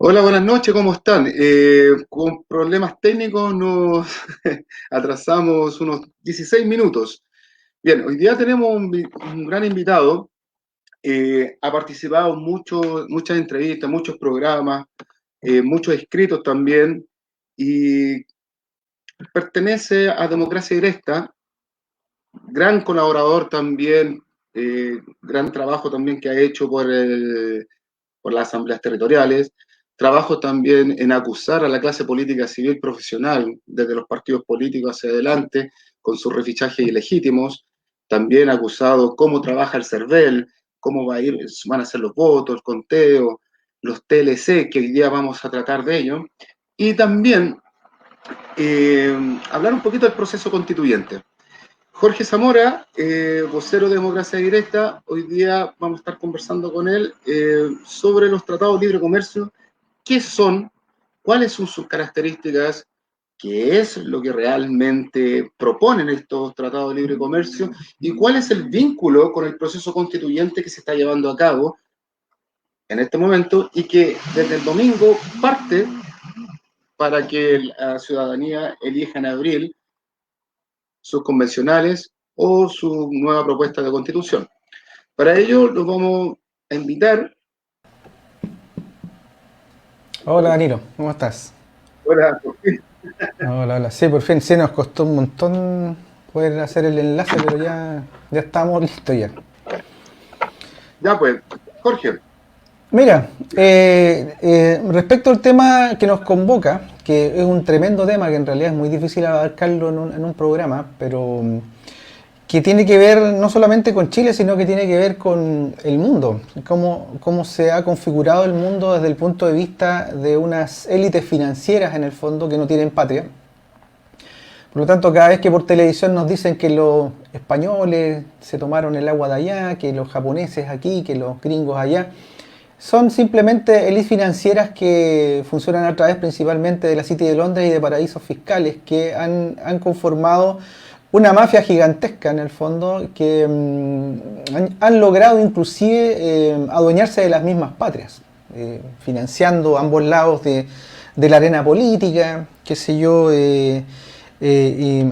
Hola, buenas noches, ¿cómo están? Con problemas técnicos nos atrasamos unos 16 minutos. Bien, hoy día tenemos un gran invitado. Ha participado en muchas entrevistas, muchos programas, muchos escritos también, y pertenece a Democracia Directa, gran colaborador también, gran trabajo también que ha hecho por las asambleas territoriales, trabajo también en acusar a la clase política civil profesional, desde los partidos políticos hacia adelante, con sus refichajes ilegítimos, también acusado cómo trabaja el CERVEL, cómo van a ser los votos, el conteo, los TLC, que hoy día vamos a tratar de ello, y también hablar un poquito del proceso constituyente. Jorge Zamora, vocero de Democracia Directa, hoy día vamos a estar conversando con él sobre los tratados de libre comercio, qué son, cuáles son sus características, qué es lo que realmente proponen estos tratados de libre comercio y cuál es el vínculo con el proceso constituyente que se está llevando a cabo en este momento y que desde el domingo parte para que la ciudadanía elija en abril sus convencionales o su nueva propuesta de constitución. Para ello los vamos a invitar. Hola Danilo, ¿cómo estás? Hola, Hola, hola. Sí, por fin, sí, nos costó un montón poder hacer el enlace, pero ya estamos listos ya. ya pues, Jorge. Mira, respecto al tema que nos convoca, que es un tremendo tema que en realidad es muy difícil abarcarlo en un programa, pero que tiene que ver no solamente con Chile, sino que tiene que ver con el mundo, cómo se ha configurado el mundo desde el punto de vista de unas élites financieras en el fondo que no tienen patria. Por lo tanto, cada vez que por televisión nos dicen que los españoles se tomaron el agua de allá, que los japoneses aquí, que los gringos allá, son simplemente élites financieras que funcionan a través principalmente de la City de Londres y de paraísos fiscales que han conformado una mafia gigantesca en el fondo que han logrado inclusive adueñarse de las mismas patrias, financiando ambos lados de la arena política, qué sé yo, y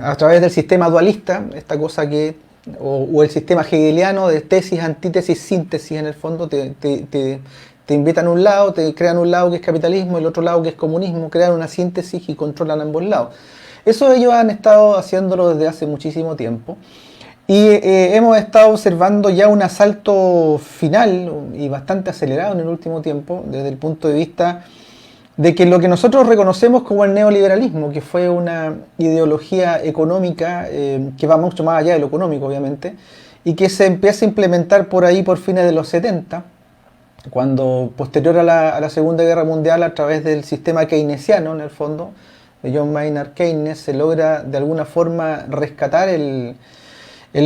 a través del sistema dualista, esta cosa que, o el sistema hegeliano de tesis, antítesis, síntesis en el fondo, te invitan a un lado, te crean un lado que es capitalismo, el otro lado que es comunismo, crean una síntesis y controlan ambos lados. Eso ellos han estado haciéndolo desde hace muchísimo tiempo. Y hemos estado observando ya un asalto final y bastante acelerado en el último tiempo, desde el punto de vista de que lo que nosotros reconocemos como el neoliberalismo, que fue una ideología económica que va mucho más allá de lo económico, obviamente, y que se empieza a implementar por ahí por fines de los 70, cuando posterior a la Segunda Guerra Mundial, a través del sistema keynesiano, en el fondo, de John Maynard Keynes, se logra de alguna forma rescatar el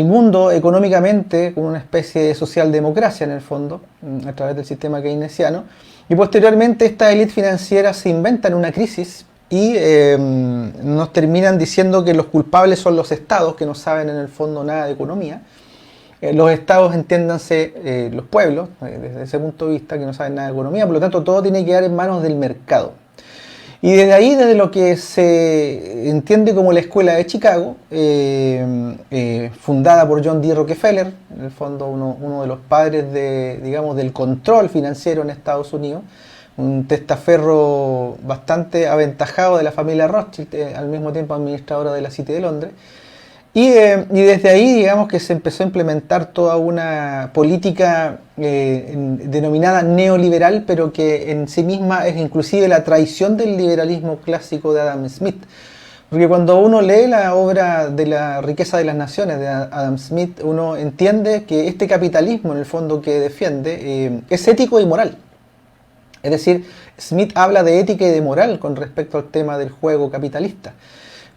mundo económicamente como una especie de socialdemocracia en el fondo, a través del sistema keynesiano, y posteriormente estas élites financieras se inventan una crisis y nos terminan diciendo que los culpables son los estados, que no saben en el fondo nada de economía. Los estados, entiéndanse, los pueblos, desde ese punto de vista, que no saben nada de economía, por lo tanto todo tiene que quedar en manos del mercado. Y desde ahí, desde lo que se entiende como la Escuela de Chicago, fundada por John D. Rockefeller, en el fondo uno de los padres digamos, del control financiero en Estados Unidos, un testaferro bastante aventajado de la familia Rothschild, al mismo tiempo administradora de la City de Londres. Y desde ahí, digamos que se empezó a implementar toda una política denominada neoliberal, pero que en sí misma es inclusive la traición del liberalismo clásico de Adam Smith. Porque cuando uno lee la obra de La riqueza de las naciones de Adam Smith, uno entiende que este capitalismo, en el fondo, que defiende, es ético y moral. Es decir, Smith habla de ética y de moral con respecto al tema del juego capitalista.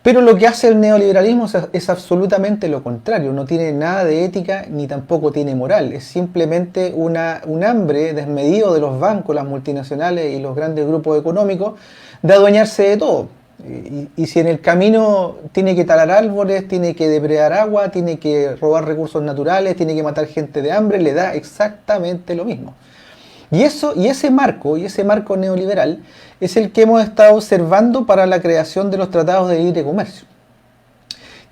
Pero lo que hace el neoliberalismo es absolutamente lo contrario. No tiene nada de ética ni tampoco tiene moral. Es simplemente un hambre desmedido de los bancos, las multinacionales y los grandes grupos económicos de adueñarse de todo. Y si en el camino tiene que talar árboles, tiene que depredar agua, tiene que robar recursos naturales, tiene que matar gente de hambre, le da exactamente lo mismo. Y ese marco neoliberal es el que hemos estado observando para la creación de los tratados de libre comercio,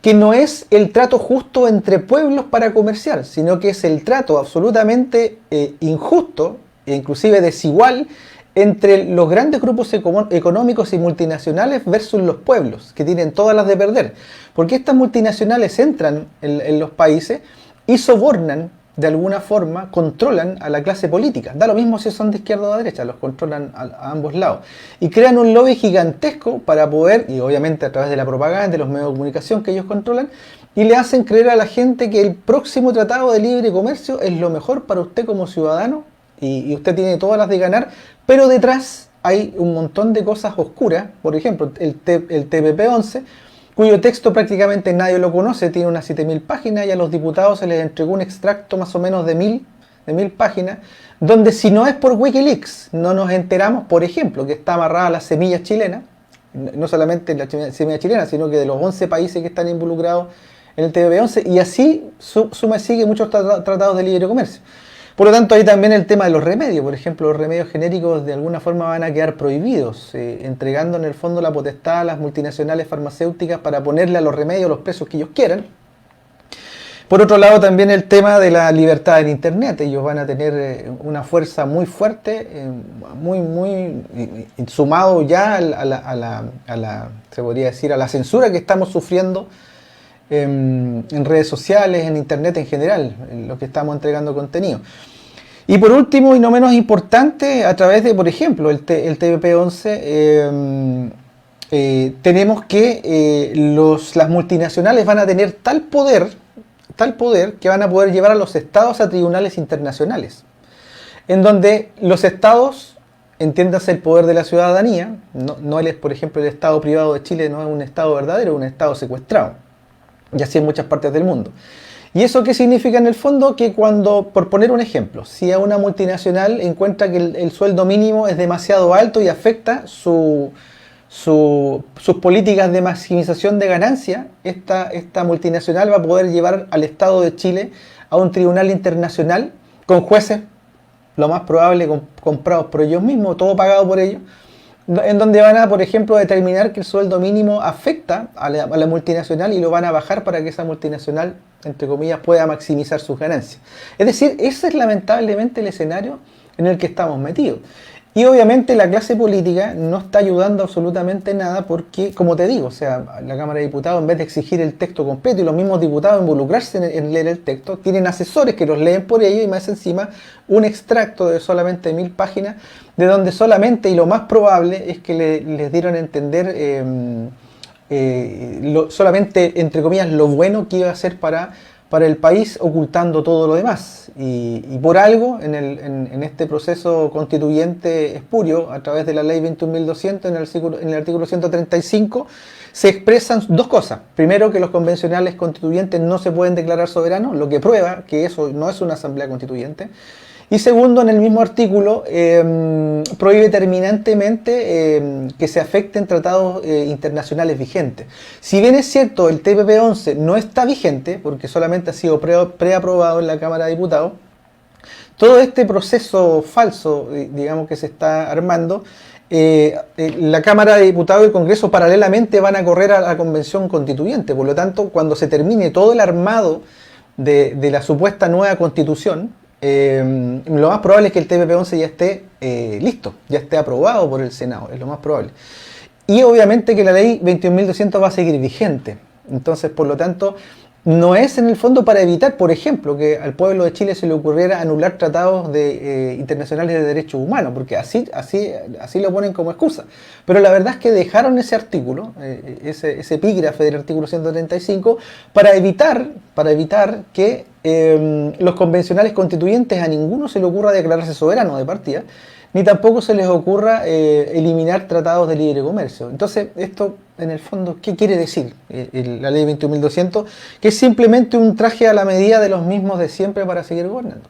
que no es el trato justo entre pueblos para comerciar, sino que es el trato absolutamente injusto e inclusive desigual entre los grandes grupos económicos y multinacionales versus los pueblos, que tienen todas las de perder. Porque estas multinacionales entran en los países y sobornan, de alguna forma, controlan a la clase política. Da lo mismo si son de izquierda o de derecha, los controlan a ambos lados. Y crean un lobby gigantesco para poder, y obviamente a través de la propaganda, de los medios de comunicación que ellos controlan, y le hacen creer a la gente que el próximo tratado de libre comercio es lo mejor para usted como ciudadano, y usted tiene todas las de ganar, pero detrás hay un montón de cosas oscuras. Por ejemplo, el TPP-11, cuyo texto prácticamente nadie lo conoce, tiene unas 7.000 páginas y a los diputados se les entregó un extracto más o menos de 1.000 páginas, donde si no es por Wikileaks no nos enteramos, por ejemplo, que está amarrada la semilla chilena, no solamente la semilla chilena, sino que de los 11 países que están involucrados en el TPP-11, y así suma y sigue muchos tratados de libre comercio. Por lo tanto, hay también el tema de los remedios. Por ejemplo, los remedios genéricos de alguna forma van a quedar prohibidos, entregando en el fondo la potestad a las multinacionales farmacéuticas para ponerle a los remedios los precios que ellos quieran. Por otro lado, también el tema de la libertad en Internet. Ellos van a tener una fuerza muy fuerte, muy sumado ya se podría decir, a la censura que estamos sufriendo en redes sociales, en Internet en general, en lo que estamos entregando contenido. Y por último, y no menos importante, a través de, por ejemplo, el TPP-11, tenemos que las multinacionales van a tener tal poder que van a poder llevar a los estados a tribunales internacionales, en donde los estados, entiéndase el poder de la ciudadanía, no él es, por ejemplo, el Estado privado de Chile no es un Estado verdadero, es un Estado secuestrado, y así en muchas partes del mundo. ¿Y eso qué significa en el fondo? Que cuando, por poner un ejemplo, si a una multinacional encuentra que el sueldo mínimo es demasiado alto y afecta sus políticas de maximización de ganancia, esta multinacional va a poder llevar al Estado de Chile a un tribunal internacional con jueces, lo más probable comprados por ellos mismos, todo pagado por ellos, en donde van a, por ejemplo, determinar que el sueldo mínimo afecta a la multinacional y lo van a bajar para que esa multinacional, entre comillas, pueda maximizar sus ganancias. Es decir, ese es lamentablemente el escenario en el que estamos metidos. Y obviamente la clase política no está ayudando absolutamente nada porque, como te digo, o sea, la Cámara de Diputados, en vez de exigir el texto completo y los mismos diputados involucrarse en leer el texto, tienen asesores que los leen por ello y más encima un extracto de solamente 1.000 páginas, de donde solamente, y lo más probable, es que les dieron a entender solamente, entre comillas, lo bueno que iba a ser para el país, ocultando todo lo demás. Y por algo, en este proceso constituyente espurio, a través de la ley 21.200, en el artículo 135, se expresan dos cosas. Primero, que los convencionales constituyentes no se pueden declarar soberanos, lo que prueba que eso no es una asamblea constituyente. Y segundo, en el mismo artículo, prohíbe terminantemente que se afecten tratados internacionales vigentes. Si bien es cierto, el TPP-11 no está vigente, porque solamente ha sido preaprobado en la Cámara de Diputados, todo este proceso falso, digamos, que se está armando, la Cámara de Diputados y el Congreso paralelamente van a correr a la Convención Constituyente. Por lo tanto, cuando se termine todo el armado de la supuesta nueva Constitución, lo más probable es que el TPP-11 ya esté listo, ya esté aprobado por el Senado, es lo más probable. Y obviamente que la ley 21.200 va a seguir vigente. Entonces, por lo tanto, no es en el fondo para evitar, por ejemplo, que al pueblo de Chile se le ocurriera anular tratados internacionales de derechos humanos, porque así lo ponen como excusa. Pero la verdad es que dejaron ese artículo, ese epígrafe del artículo 135, para evitar que los convencionales constituyentes a ninguno se le ocurra declararse soberano de partida, ni tampoco se les ocurra eliminar tratados de libre comercio. Entonces, esto, en el fondo, ¿qué quiere decir la ley 21.200? Que es simplemente un traje a la medida de los mismos de siempre para seguir gobernando.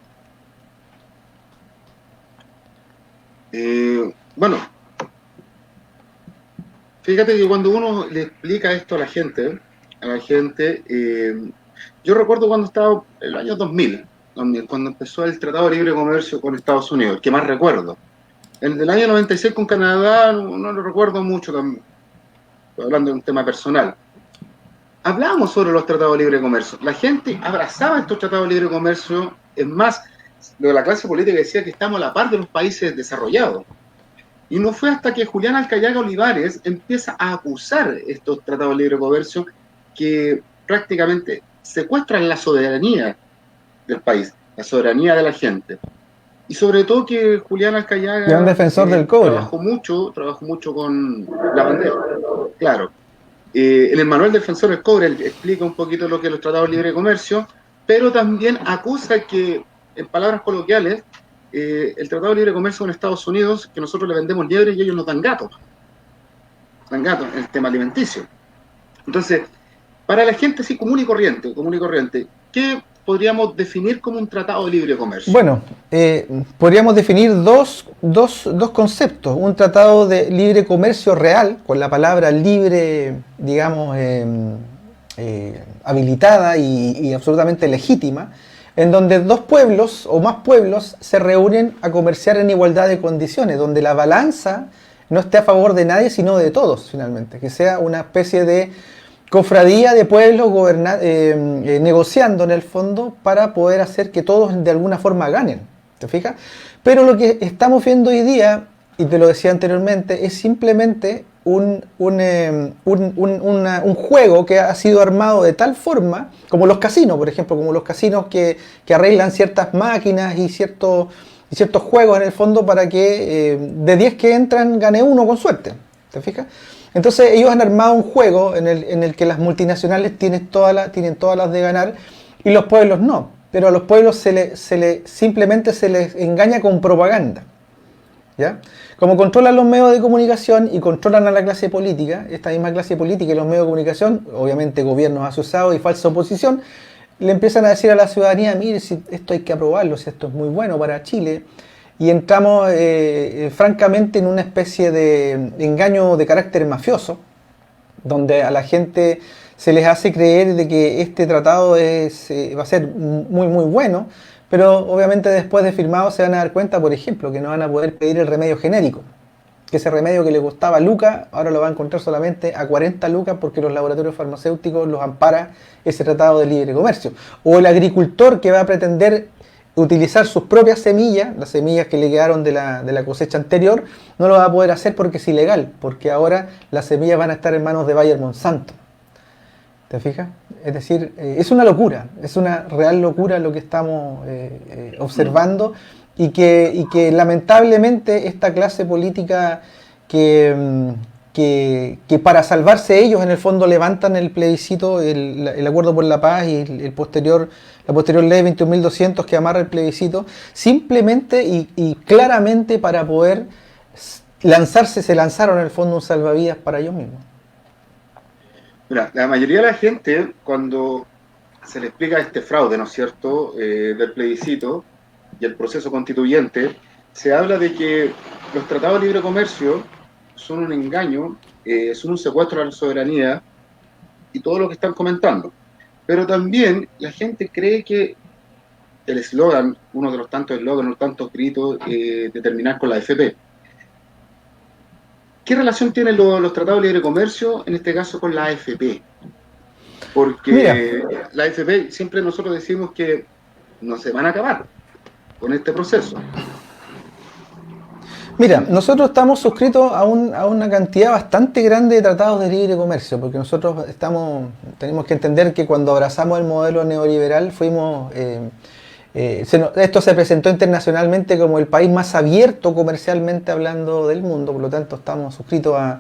Bueno, fíjate que cuando uno le explica esto a la gente, yo recuerdo cuando estaba en el año 2000, cuando empezó el Tratado de Libre Comercio con Estados Unidos, el que más recuerdo. El del año 96 con Canadá no lo recuerdo mucho, estoy hablando de un tema personal. Hablábamos sobre los tratados de libre comercio. La gente abrazaba estos tratados de libre comercio. Es más, la clase política decía que estamos a la par de los países desarrollados. Y no fue hasta que Julián Alcayaga Olivares empieza a acusar estos tratados de libre comercio que prácticamente secuestran la soberanía del país, la soberanía de la gente. Y sobre todo que Julián Alcayaga Y un defensor del cobre. Trabajó mucho con la bandera. Claro. En el manual Defensor del Cobre él explica un poquito lo que es los tratados de libre comercio, pero también acusa que, en palabras coloquiales, el Tratado de Libre Comercio con Estados Unidos, que nosotros le vendemos liebre y ellos nos dan gatos. Dan gatos en el tema alimenticio. Entonces, para la gente así común y corriente, ¿qué podríamos definir como un tratado de libre comercio? Bueno, podríamos definir dos conceptos. Un tratado de libre comercio real, con la palabra libre, digamos, habilitada y absolutamente legítima, en donde dos pueblos o más pueblos se reúnen a comerciar en igualdad de condiciones, donde la balanza no esté a favor de nadie, sino de todos, finalmente. Que sea una especie de cofradía de pueblos negociando en el fondo para poder hacer que todos de alguna forma ganen, ¿te fijas? Pero lo que estamos viendo hoy día, y te lo decía anteriormente, es simplemente un juego que ha sido armado de tal forma, como los casinos, por ejemplo, como los casinos que arreglan ciertas máquinas y ciertos juegos en el fondo para que de 10 que entran gane uno con suerte, ¿te fijas? Entonces ellos han armado un juego en el que las multinacionales tienen todas las de ganar y los pueblos no. Pero a los pueblos simplemente se les engaña con propaganda, ¿ya? Como controlan los medios de comunicación y controlan a la clase política, esta misma clase política y los medios de comunicación, obviamente gobiernos asociados y falsa oposición, le empiezan a decir a la ciudadanía, mire, si esto hay que aprobarlo, si esto es muy bueno para Chile. Y entramos francamente en una especie de engaño de carácter mafioso, donde a la gente se les hace creer de que este tratado va a ser muy muy bueno, pero obviamente después de firmado se van a dar cuenta, por ejemplo, que no van a poder pedir el remedio genérico, que ese remedio que le costaba lucas, ahora lo va a encontrar solamente a 40 lucas porque los laboratorios farmacéuticos los ampara ese tratado de libre comercio. O el agricultor que va a pretender utilizar sus propias semillas, las semillas que le quedaron de la cosecha anterior, no lo va a poder hacer porque es ilegal, porque ahora las semillas van a estar en manos de Bayer Monsanto. ¿Te fijas? Es decir, es una locura, es una real locura lo que estamos observando y que lamentablemente esta clase política que para salvarse ellos en el fondo levantan el plebiscito, el acuerdo por la paz y la posterior ley 21.200 que amarra el plebiscito, simplemente y claramente para poder se lanzaron en el fondo un salvavidas para ellos mismos. Mira, la mayoría de la gente, cuando se le explica este fraude, ¿no es cierto?, del plebiscito y el proceso constituyente, se habla de que los tratados de libre comercio son un engaño, son un secuestro a la soberanía y todo lo que están comentando. Pero también la gente cree que el eslogan, uno de los tantos eslóganos, los tantos gritos, de terminar con la AFP. ¿Qué relación tienen los tratados de libre comercio, en este caso, con la AFP? Porque mira, la AFP siempre nosotros decimos que no se van a acabar con este proceso. Mira, nosotros estamos suscritos a una cantidad bastante grande de tratados de libre comercio, porque nosotros tenemos que entender que cuando abrazamos el modelo neoliberal esto se presentó internacionalmente como el país más abierto comercialmente hablando del mundo, por lo tanto estamos suscritos a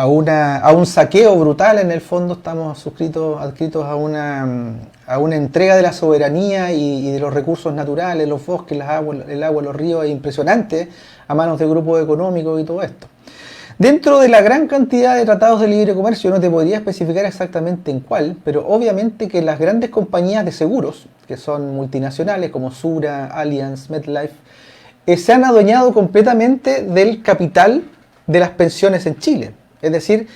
un saqueo brutal. En el fondo estamos adscritos a una entrega de la soberanía y de los recursos naturales, los bosques, el agua, los ríos, es impresionante a manos de grupos económicos y todo esto. Dentro de la gran cantidad de tratados de libre comercio, no te podría especificar exactamente en cuál, pero obviamente que las grandes compañías de seguros, que son multinacionales como Sura, Allianz, MetLife, se han adueñado completamente del capital de las pensiones en Chile. Es decir,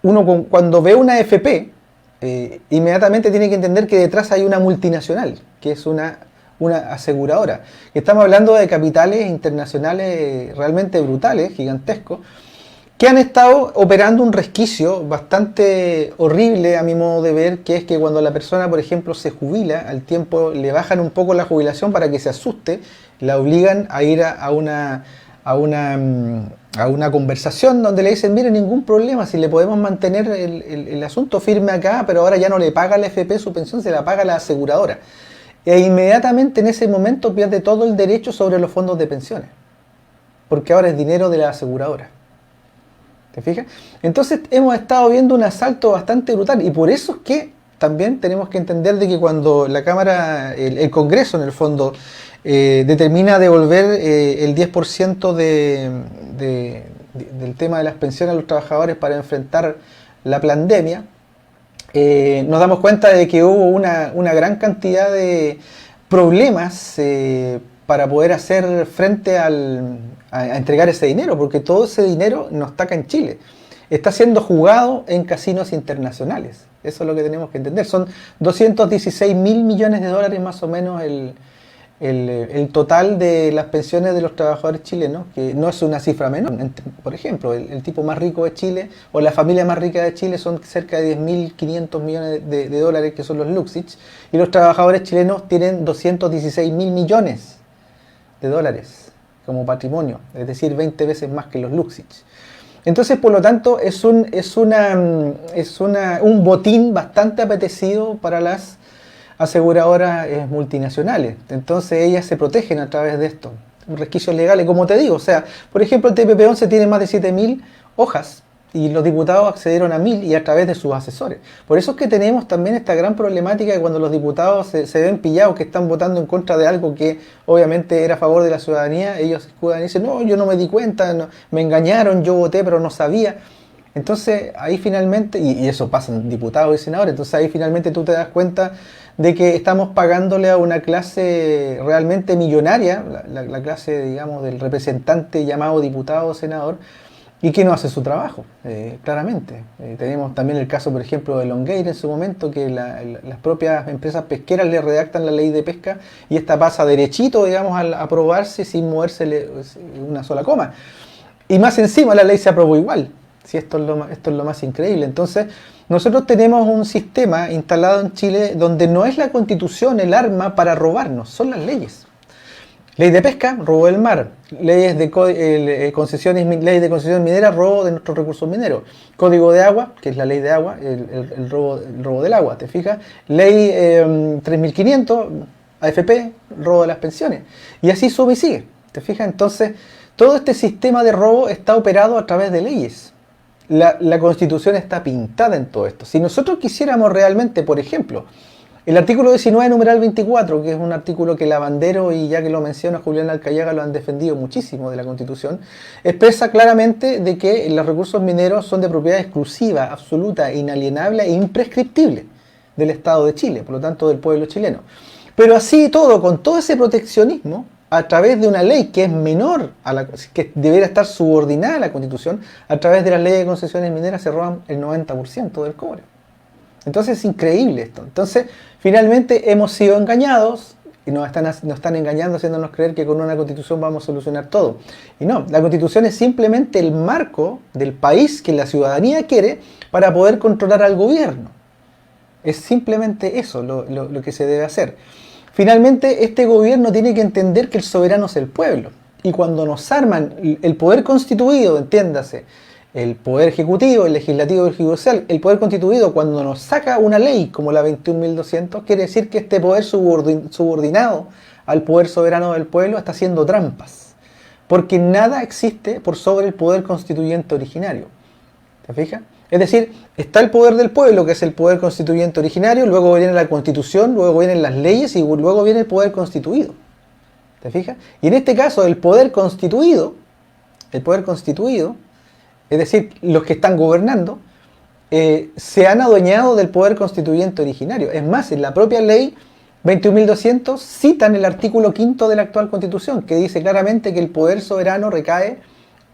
uno cuando ve una AFP, inmediatamente tiene que entender que detrás hay una multinacional, que es una aseguradora. Estamos hablando de capitales internacionales realmente brutales, gigantescos, que han estado operando un resquicio bastante horrible a mi modo de ver, que es que cuando la persona, por ejemplo, se jubila, al tiempo le bajan un poco la jubilación para que se asuste, la obligan a ir a una conversación donde le dicen, mire, ningún problema, si le podemos mantener el asunto firme acá, pero ahora ya no le paga la FP su pensión, se la paga la aseguradora. E inmediatamente en ese momento pierde todo el derecho sobre los fondos de pensiones, porque ahora es dinero de la aseguradora. ¿Te fijas? Entonces hemos estado viendo un asalto bastante brutal, y por eso es que también tenemos que entender de que cuando la Cámara, el Congreso en el fondo, determina devolver el 10% del tema de las pensiones a los trabajadores para enfrentar la pandemia, nos damos cuenta de que hubo una gran cantidad de problemas para poder hacer frente a entregar ese dinero, porque todo ese dinero no está acá en Chile, está siendo jugado en casinos internacionales. Eso es lo que tenemos que entender. Son 216 mil millones de dólares más o menos el total de las pensiones de los trabajadores chilenos, que no es una cifra menor. Por ejemplo, el tipo más rico de Chile o la familia más rica de Chile son cerca de 10.500 millones de dólares, que son los Luxich, y los trabajadores chilenos tienen 216 mil millones de dólares como patrimonio, es decir, 20 veces más que los Luxich. Entonces, por lo tanto, es un botín bastante apetecido para las aseguradoras multinacionales. Entonces ellas se protegen a través de esto, resquicios legales, como te digo. O sea, por ejemplo, el TPP-11 tiene más de 7.000 hojas y los diputados accedieron a 1.000 y a través de sus asesores. Por eso es que tenemos también esta gran problemática de cuando los diputados se ven pillados que están votando en contra de algo que obviamente era a favor de la ciudadanía. Ellos se escudan y dicen, no, yo no me di cuenta, no, me engañaron, yo voté pero no sabía. Entonces ahí finalmente, y eso pasa en diputados y senadores, entonces ahí finalmente tú te das cuenta de que estamos pagándole a una clase realmente millonaria, la clase, digamos, del representante llamado diputado o senador, y que no hace su trabajo, claramente. Tenemos también el caso, por ejemplo, de Longueira en su momento, que las propias empresas pesqueras le redactan la ley de pesca y esta pasa derechito, digamos, al aprobarse sin moverse una sola coma. Y más encima la ley se aprobó igual. Sí, esto es lo más increíble. Entonces, nosotros tenemos un sistema instalado en Chile donde no es la Constitución el arma para robarnos, son las leyes. Ley de pesca, robo del mar. Leyes de concesiones, ley de concesión minera, robo de nuestros recursos mineros. Código de agua, que es la ley de agua, el robo del agua, ¿te fijas? Ley 3500, AFP, robo de las pensiones. Y así sube y sigue, ¿te fijas? Entonces, todo este sistema de robo está operado a través de leyes. La Constitución está pintada en todo esto. Si nosotros quisiéramos realmente, por ejemplo, el artículo 19, numeral 24, que es un artículo que Lavandero y ya que lo menciona Julián Alcayaga lo han defendido muchísimo de la Constitución, expresa claramente de que los recursos mineros son de propiedad exclusiva, absoluta, inalienable e imprescriptible del Estado de Chile, por lo tanto del pueblo chileno. Pero así todo, con todo ese proteccionismo, a través de una ley que es menor, que debería estar subordinada a la Constitución, a través de las leyes de concesiones mineras se roban el 90% del cobre. Entonces es increíble esto. Entonces, finalmente hemos sido engañados y nos están engañando haciéndonos creer que con una Constitución vamos a solucionar todo. Y no, la Constitución es simplemente el marco del país que la ciudadanía quiere para poder controlar al gobierno. Es simplemente eso lo que se debe hacer. Finalmente, este gobierno tiene que entender que el soberano es el pueblo. Y cuando nos arman el poder constituido, entiéndase, el poder ejecutivo, el legislativo y el judicial, el poder constituido, cuando nos saca una ley como la 21.200, quiere decir que este poder subordinado al poder soberano del pueblo está haciendo trampas. Porque nada existe por sobre el poder constituyente originario. ¿Te fijas? Es decir, está el poder del pueblo, que es el poder constituyente originario, luego viene la Constitución, luego vienen las leyes y luego viene el poder constituido. ¿Te fijas? Y en este caso, el poder constituido, es decir, los que están gobernando, se han adueñado del poder constituyente originario. Es más, en la propia ley 21.200 citan el artículo 5 de la actual Constitución, que dice claramente que el poder soberano recae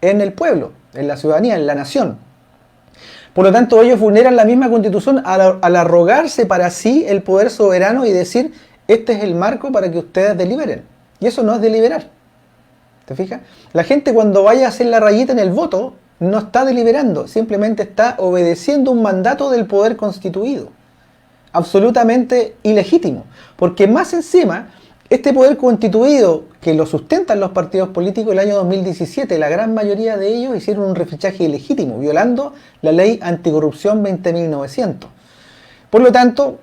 en el pueblo, en la ciudadanía, en la nación. Por lo tanto, ellos vulneran la misma Constitución al arrogarse para sí el poder soberano y decir, este es el marco para que ustedes deliberen. Y eso no es deliberar. ¿Te fijas? La gente cuando vaya a hacer la rayita en el voto, no está deliberando, simplemente está obedeciendo un mandato del poder constituido. Absolutamente ilegítimo. Porque más encima, este poder constituido que lo sustentan los partidos políticos, el año 2017, la gran mayoría de ellos hicieron un refichaje ilegítimo, violando la ley anticorrupción 20.900. Por lo tanto,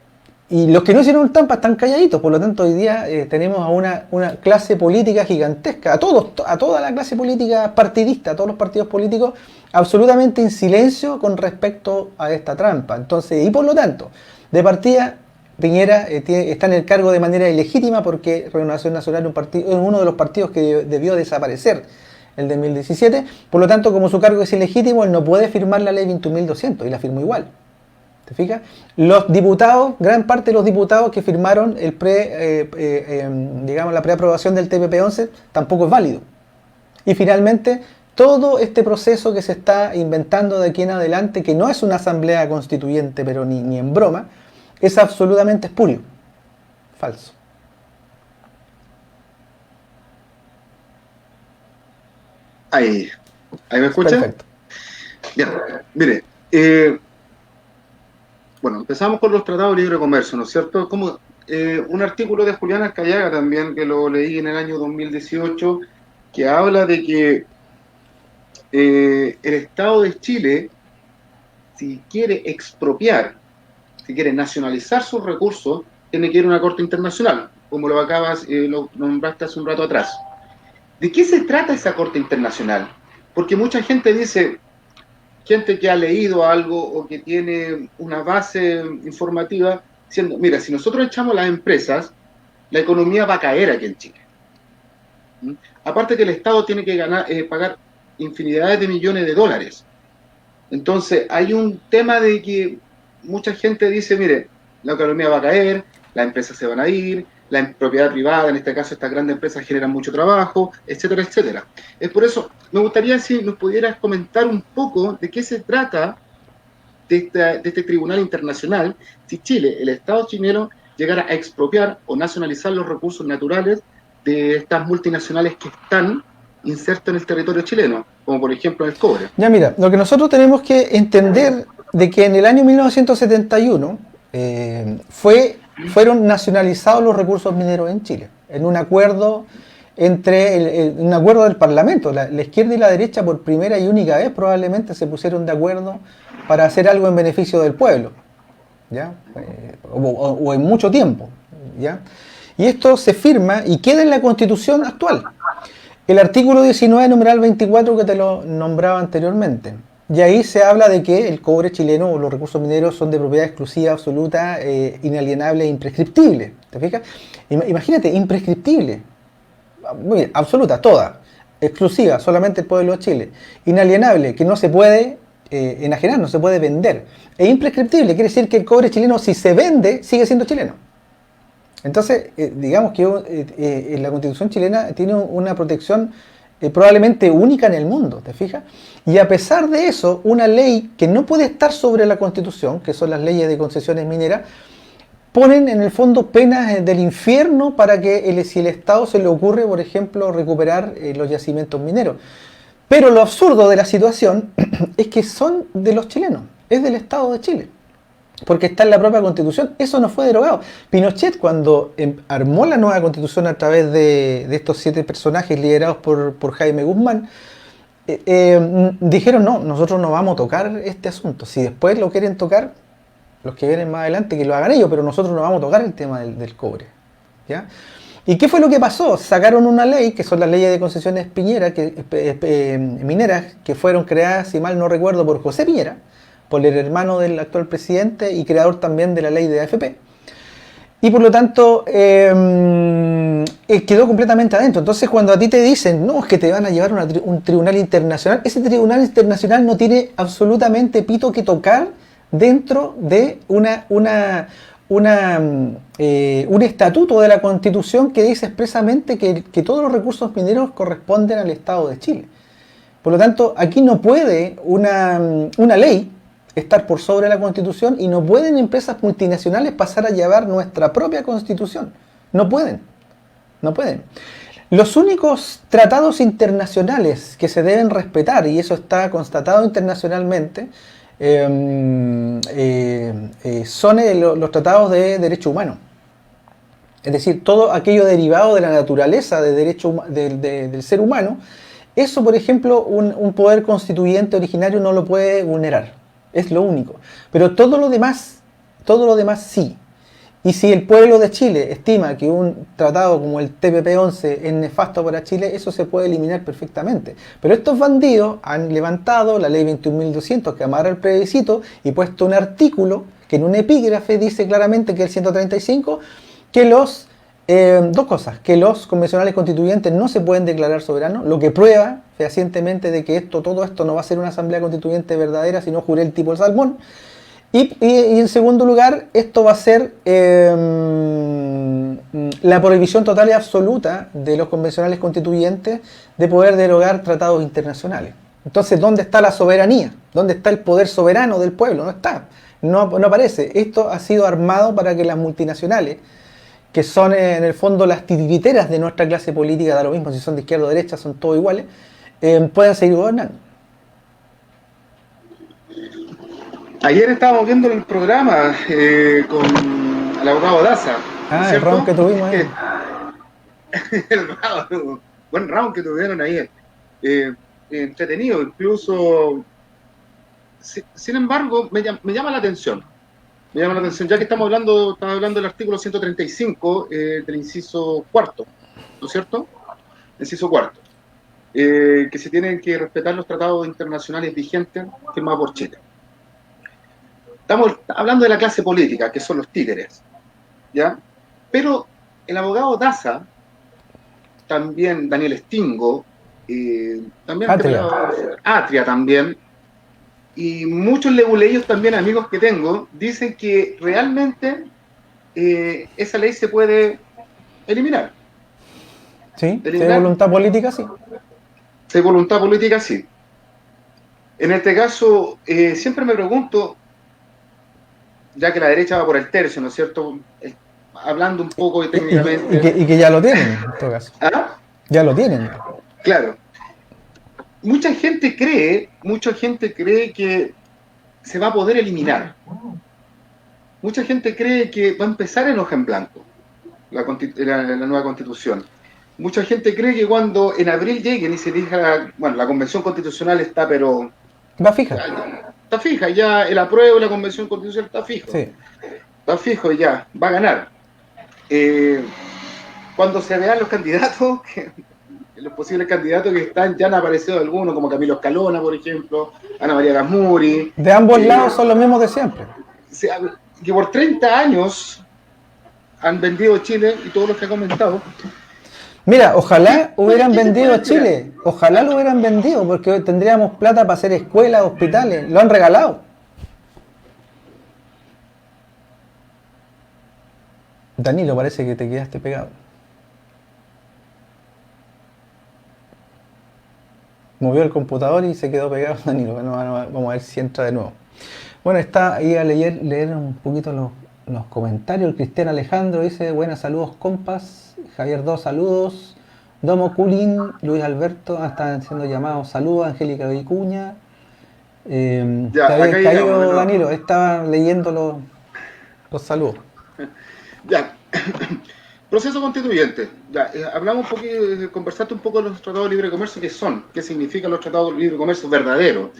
y los que no hicieron trampa están calladitos, por lo tanto hoy día tenemos a una clase política gigantesca, a toda la clase política partidista, a todos los partidos políticos, absolutamente en silencio con respecto a esta trampa. Entonces, y por lo tanto, de partida, Piñera está en el cargo de manera ilegítima porque Renovación Nacional es uno de los partidos que debió desaparecer el 2017, por lo tanto, como su cargo es ilegítimo, él no puede firmar la ley 21.200 y la firmó igual. ¿Te fijas? Los diputados, gran parte de los diputados que firmaron la preaprobación del TPP-11 tampoco es válido. Y finalmente, todo este proceso que se está inventando de aquí en adelante, que no es una asamblea constituyente, pero ni en broma, es absolutamente espurio. Falso. Ahí me escuchan. Perfecto. Bien, mire, bueno, empezamos con los tratados de libre comercio, ¿no es cierto? Como un artículo de Julián Arcayaga también, que lo leí en el año 2018, que habla de que el Estado de Chile, si quiere expropiar, si quiere nacionalizar sus recursos, tiene que ir a una corte internacional, como lo nombraste hace un rato atrás. ¿De qué se trata esa corte internacional? Porque mucha gente dice, gente que ha leído algo o que tiene una base informativa, diciendo, mira, si nosotros echamos las empresas, la economía va a caer aquí en Chile. Aparte que el Estado tiene que pagar infinidades de millones de dólares. Entonces, hay un tema de que mucha gente dice, mire, la economía va a caer, las empresas se van a ir, la propiedad privada, en este caso estas grandes empresas generan mucho trabajo, etcétera, etcétera. Es por eso, me gustaría si nos pudieras comentar un poco de qué se trata de este tribunal internacional, si Chile, el Estado chileno, llegara a expropiar o nacionalizar los recursos naturales de estas multinacionales que están insertas en el territorio chileno, como por ejemplo el cobre. Ya mira, lo que nosotros tenemos que entender de que en el año 1971 fueron nacionalizados los recursos mineros en Chile, en un acuerdo un acuerdo del Parlamento. La izquierda y la derecha por primera y única vez probablemente se pusieron de acuerdo para hacer algo en beneficio del pueblo, ¿ya? O en mucho tiempo, ¿ya? Y esto se firma y queda en la Constitución actual. El artículo 19, numeral 24, que te lo nombraba anteriormente. Y ahí se habla de que el cobre chileno o los recursos mineros son de propiedad exclusiva, absoluta, inalienable e imprescriptible. ¿Te fijas? Imagínate, imprescriptible. Muy bien, absoluta, toda. Exclusiva, solamente el pueblo de Chile. Inalienable, que no se puede enajenar, no se puede vender. E imprescriptible, quiere decir que el cobre chileno, si se vende, sigue siendo chileno. Entonces, digamos que la Constitución chilena tiene una protección probablemente única en el mundo, ¿te fijas? Y a pesar de eso, una ley que no puede estar sobre la Constitución, que son las leyes de concesiones mineras, ponen en el fondo penas del infierno para que si el Estado se le ocurre, por ejemplo, recuperar los yacimientos mineros. Pero lo absurdo de la situación es que son de los chilenos, es del Estado de Chile, porque está en la propia Constitución. Eso no fue derogado. Pinochet, cuando armó la nueva Constitución a través de estos 7 personajes liderados por Jaime Guzmán, dijeron, no, nosotros no vamos a tocar este asunto. Si después lo quieren tocar, los que vienen más adelante, que lo hagan ellos, pero nosotros no vamos a tocar el tema del cobre, ¿ya? ¿Y qué fue lo que pasó? Sacaron una ley, que son las leyes de concesiones mineras, que fueron creadas, si mal no recuerdo, por José Piñera, por el hermano del actual presidente y creador también de la ley de AFP. Y por lo tanto, quedó completamente adentro. Entonces, cuando a ti te dicen, no, es que te van a llevar a un tribunal internacional, ese tribunal internacional no tiene absolutamente pito que tocar dentro de un estatuto de la Constitución que dice expresamente que todos los recursos mineros corresponden al Estado de Chile. Por lo tanto, aquí no puede una ley estar por sobre la Constitución y no pueden empresas multinacionales pasar a llevar nuestra propia Constitución. No pueden, no pueden. Los únicos tratados internacionales que se deben respetar, y eso está constatado internacionalmente, son los tratados de derechos humanos. Es decir, todo aquello derivado de la naturaleza de del ser humano, eso, por ejemplo, un poder constituyente originario no lo puede vulnerar. Es lo único. Pero todo lo demás sí. Y si el pueblo de Chile estima que un tratado como el TPP-11 es nefasto para Chile, eso se puede eliminar perfectamente. Pero estos bandidos han levantado la ley 21.200 que amarra el plebiscito y puesto un artículo que en un epígrafe dice claramente que el 135, que dos cosas, que los convencionales constituyentes no se pueden declarar soberanos, lo que prueba fehacientemente de que todo esto no va a ser una asamblea constituyente verdadera, sino jurel tipo el salmón. Y en segundo lugar, esto va a ser la prohibición total y absoluta de los convencionales constituyentes de poder derogar tratados internacionales. Entonces, ¿dónde está la soberanía? ¿Dónde está el poder soberano del pueblo? No está, no aparece. Esto ha sido armado para que las multinacionales, que son en el fondo las titiriteras de nuestra clase política, da lo mismo si son de izquierda o derecha, son todos iguales, puedan seguir gobernando. Ayer estábamos viendo el programa con el abogado Daza. Ah, el round que tuvimos ahí. Buen round que tuvieron ayer. Entretenido, incluso. Sin embargo, me llama la atención. Ya que estaba hablando del artículo 135 del inciso cuarto, ¿no es cierto? Inciso cuarto. Que se tienen que respetar los tratados internacionales vigentes firmados por Chile. Estamos hablando de la clase política, que son los títeres, ¿ya? Pero el abogado Daza, también Daniel Stingo, también Atria también, y muchos leguleyos también, amigos que tengo, dicen que realmente esa ley se puede eliminar. Sí, si hay voluntad política, sí. Si hay voluntad política, sí. En este caso, siempre me pregunto, ya que la derecha va por el tercio, ¿no es cierto? Hablando un poco técnicamente. Y que ya lo tienen, en todo caso. ¿Ah? Ya lo tienen. Claro. Mucha gente cree que se va a poder eliminar. Mucha gente cree que va a empezar en hoja en blanco la nueva constitución. Mucha gente cree que cuando en abril lleguen y se elija, la convención constitucional está, pero... Va fija. Está fija, ya el apruebo de la convención constitucional está fijo. Sí. Está fijo y ya, va a ganar. Cuando se vean los candidatos, los posibles candidatos que están, ya han aparecido algunos, como Camilo Escalona, por ejemplo, Ana María Gasmuri. De ambos lados son los mismos de siempre. Que por 30 años han vendido Chile y todos los que ha comentado. Mira, ojalá hubieran vendido a Chile, ojalá lo hubieran vendido, porque hoy tendríamos plata para hacer escuelas, hospitales, lo han regalado. Danilo, parece que te quedaste pegado. Movió el computador y se quedó pegado Danilo. Bueno, vamos a ver si entra de nuevo. Bueno, está ahí a leer un poquito los comentarios. El Cristian Alejandro dice: buenas, saludos compas. Javier 2, saludos. Domo Culín, Luis Alberto, están siendo llamados saludos. Angélica Vicuña. Te había caído, Danilo, estaba leyendo los saludos. Ya. Proceso constituyente. Ya, hablamos un poquito, conversaste un poco de los tratados de libre comercio, qué significan los tratados de libre comercio verdaderos,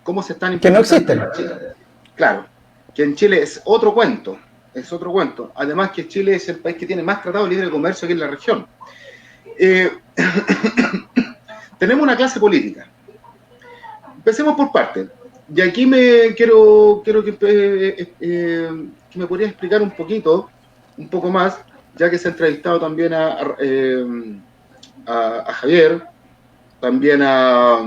cómo se están implementando. Que no existen. Claro, que en Chile es otro cuento. Además que Chile es el país que tiene más tratados de libre comercio que en la región. Tenemos una clase política. Empecemos por partes. Y aquí quiero que me podrías explicar un poco más, ya que se ha entrevistado también a Javier, también a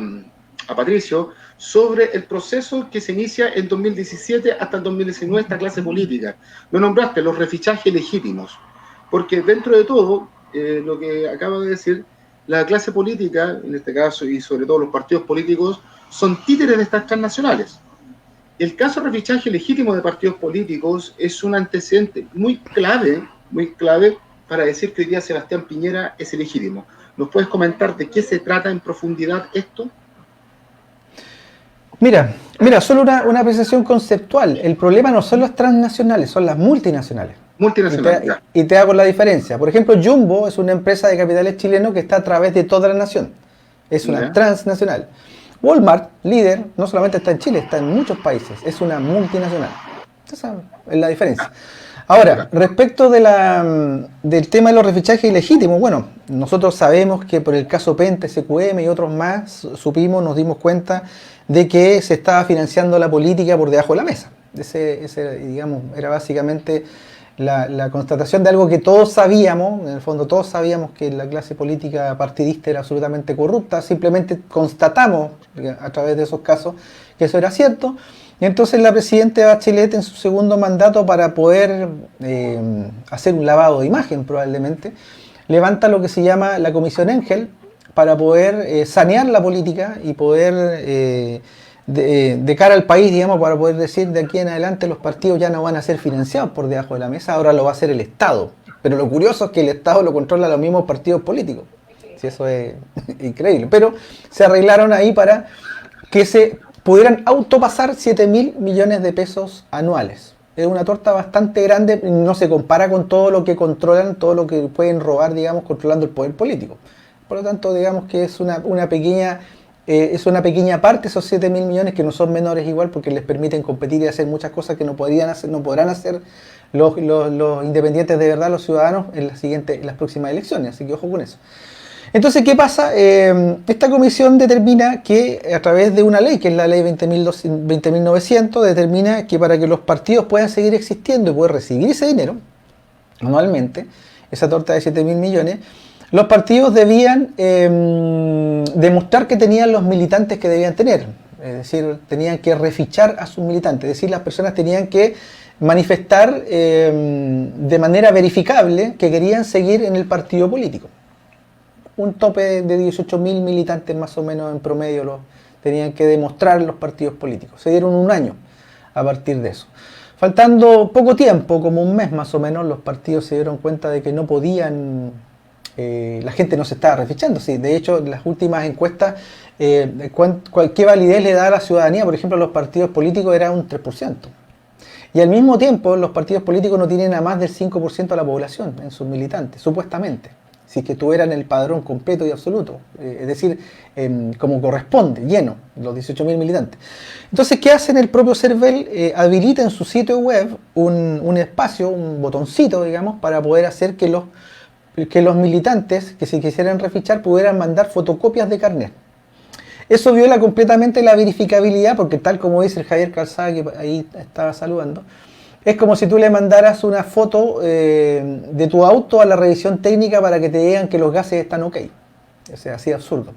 Patricio, sobre el proceso que se inicia en 2017 hasta el 2019, esta clase política. Lo nombraste, los refichajes legítimos, porque dentro de todo, lo que acabo de decir, la clase política, en este caso, y sobre todo los partidos políticos, son títeres de estas transnacionales. el caso de refichaje legítimo de partidos políticos es un antecedente muy clave para decir que hoy día Sebastián Piñera es ilegítimo. ¿Nos puedes comentar de qué se trata en profundidad esto? Mira, solo una apreciación conceptual. El problema no son las transnacionales, son las multinacionales. Multinacional, y te hago la diferencia. Por ejemplo, Jumbo es una empresa de capitales chilenos que está a través de toda la nación. Es una transnacional. Walmart, líder, no solamente está en Chile, está en muchos países. Es una multinacional. Esa es la diferencia. Ahora, respecto del tema de los refichajes ilegítimos, bueno, nosotros sabemos que por el caso Penta, SQM y otros más, nos dimos cuenta de que se estaba financiando la política por debajo de la mesa. Ese digamos, era básicamente la constatación de algo que todos sabíamos. En el fondo todos sabíamos que la clase política partidista era absolutamente corrupta, simplemente constatamos a través de esos casos que eso era cierto, y entonces la presidenta Bachelet en su segundo mandato, para poder hacer un lavado de imagen probablemente, levanta lo que se llama la Comisión Engel para poder sanear la política y poder de cara al país, digamos, para poder decir de aquí en adelante los partidos ya no van a ser financiados por debajo de la mesa, ahora lo va a hacer el Estado. Pero lo curioso es que el Estado lo controla los mismos partidos políticos. Sí, eso es increíble. Pero se arreglaron ahí para que se pudieran autopasar 7.000 millones de pesos anuales. Es una torta bastante grande, no se compara con todo lo que controlan, todo lo que pueden robar, digamos, controlando el poder político. Por lo tanto, digamos que es una pequeña parte, esos 7.000 millones, que no son menores igual, porque les permiten competir y hacer muchas cosas que no podrán hacer los independientes de verdad, los ciudadanos, en las próximas elecciones. Así que ojo con eso. Entonces, ¿qué pasa? Esta comisión determina que a través de una ley, que es la ley 20.900, determina que para que los partidos puedan seguir existiendo y poder recibir ese dinero anualmente, esa torta de 7.000 millones, los partidos debían demostrar que tenían los militantes que debían tener. Es decir, tenían que refichar a sus militantes. Es decir, las personas tenían que manifestar de manera verificable que querían seguir en el partido político. Un tope de 18.000 militantes más o menos en promedio tenían que demostrar los partidos políticos. Se dieron un año a partir de eso. Faltando poco tiempo, como un mes más o menos, los partidos se dieron cuenta de que no podían, la gente no se estaba refichando. Sí, de hecho, en las últimas encuestas, ¿qué validez le da a la ciudadanía? Por ejemplo, los partidos políticos era un 3%. Y al mismo tiempo, los partidos políticos no tienen a más del 5% de la población en sus militantes, supuestamente. Si es que tuvieran el padrón completo y absoluto, es decir, como corresponde, lleno, los 18.000 militantes. Entonces, ¿qué hacen? El propio CERVEL habilita en su sitio web un espacio, un botoncito, digamos, para poder hacer que los militantes que se quisieran refichar pudieran mandar fotocopias de carnet. Eso viola completamente la verificabilidad, porque tal como dice el Javier Calzada, que ahí estaba saludando, es como si tú le mandaras una foto de tu auto a la revisión técnica para que te digan que los gases están ok. O sea, así de absurdo.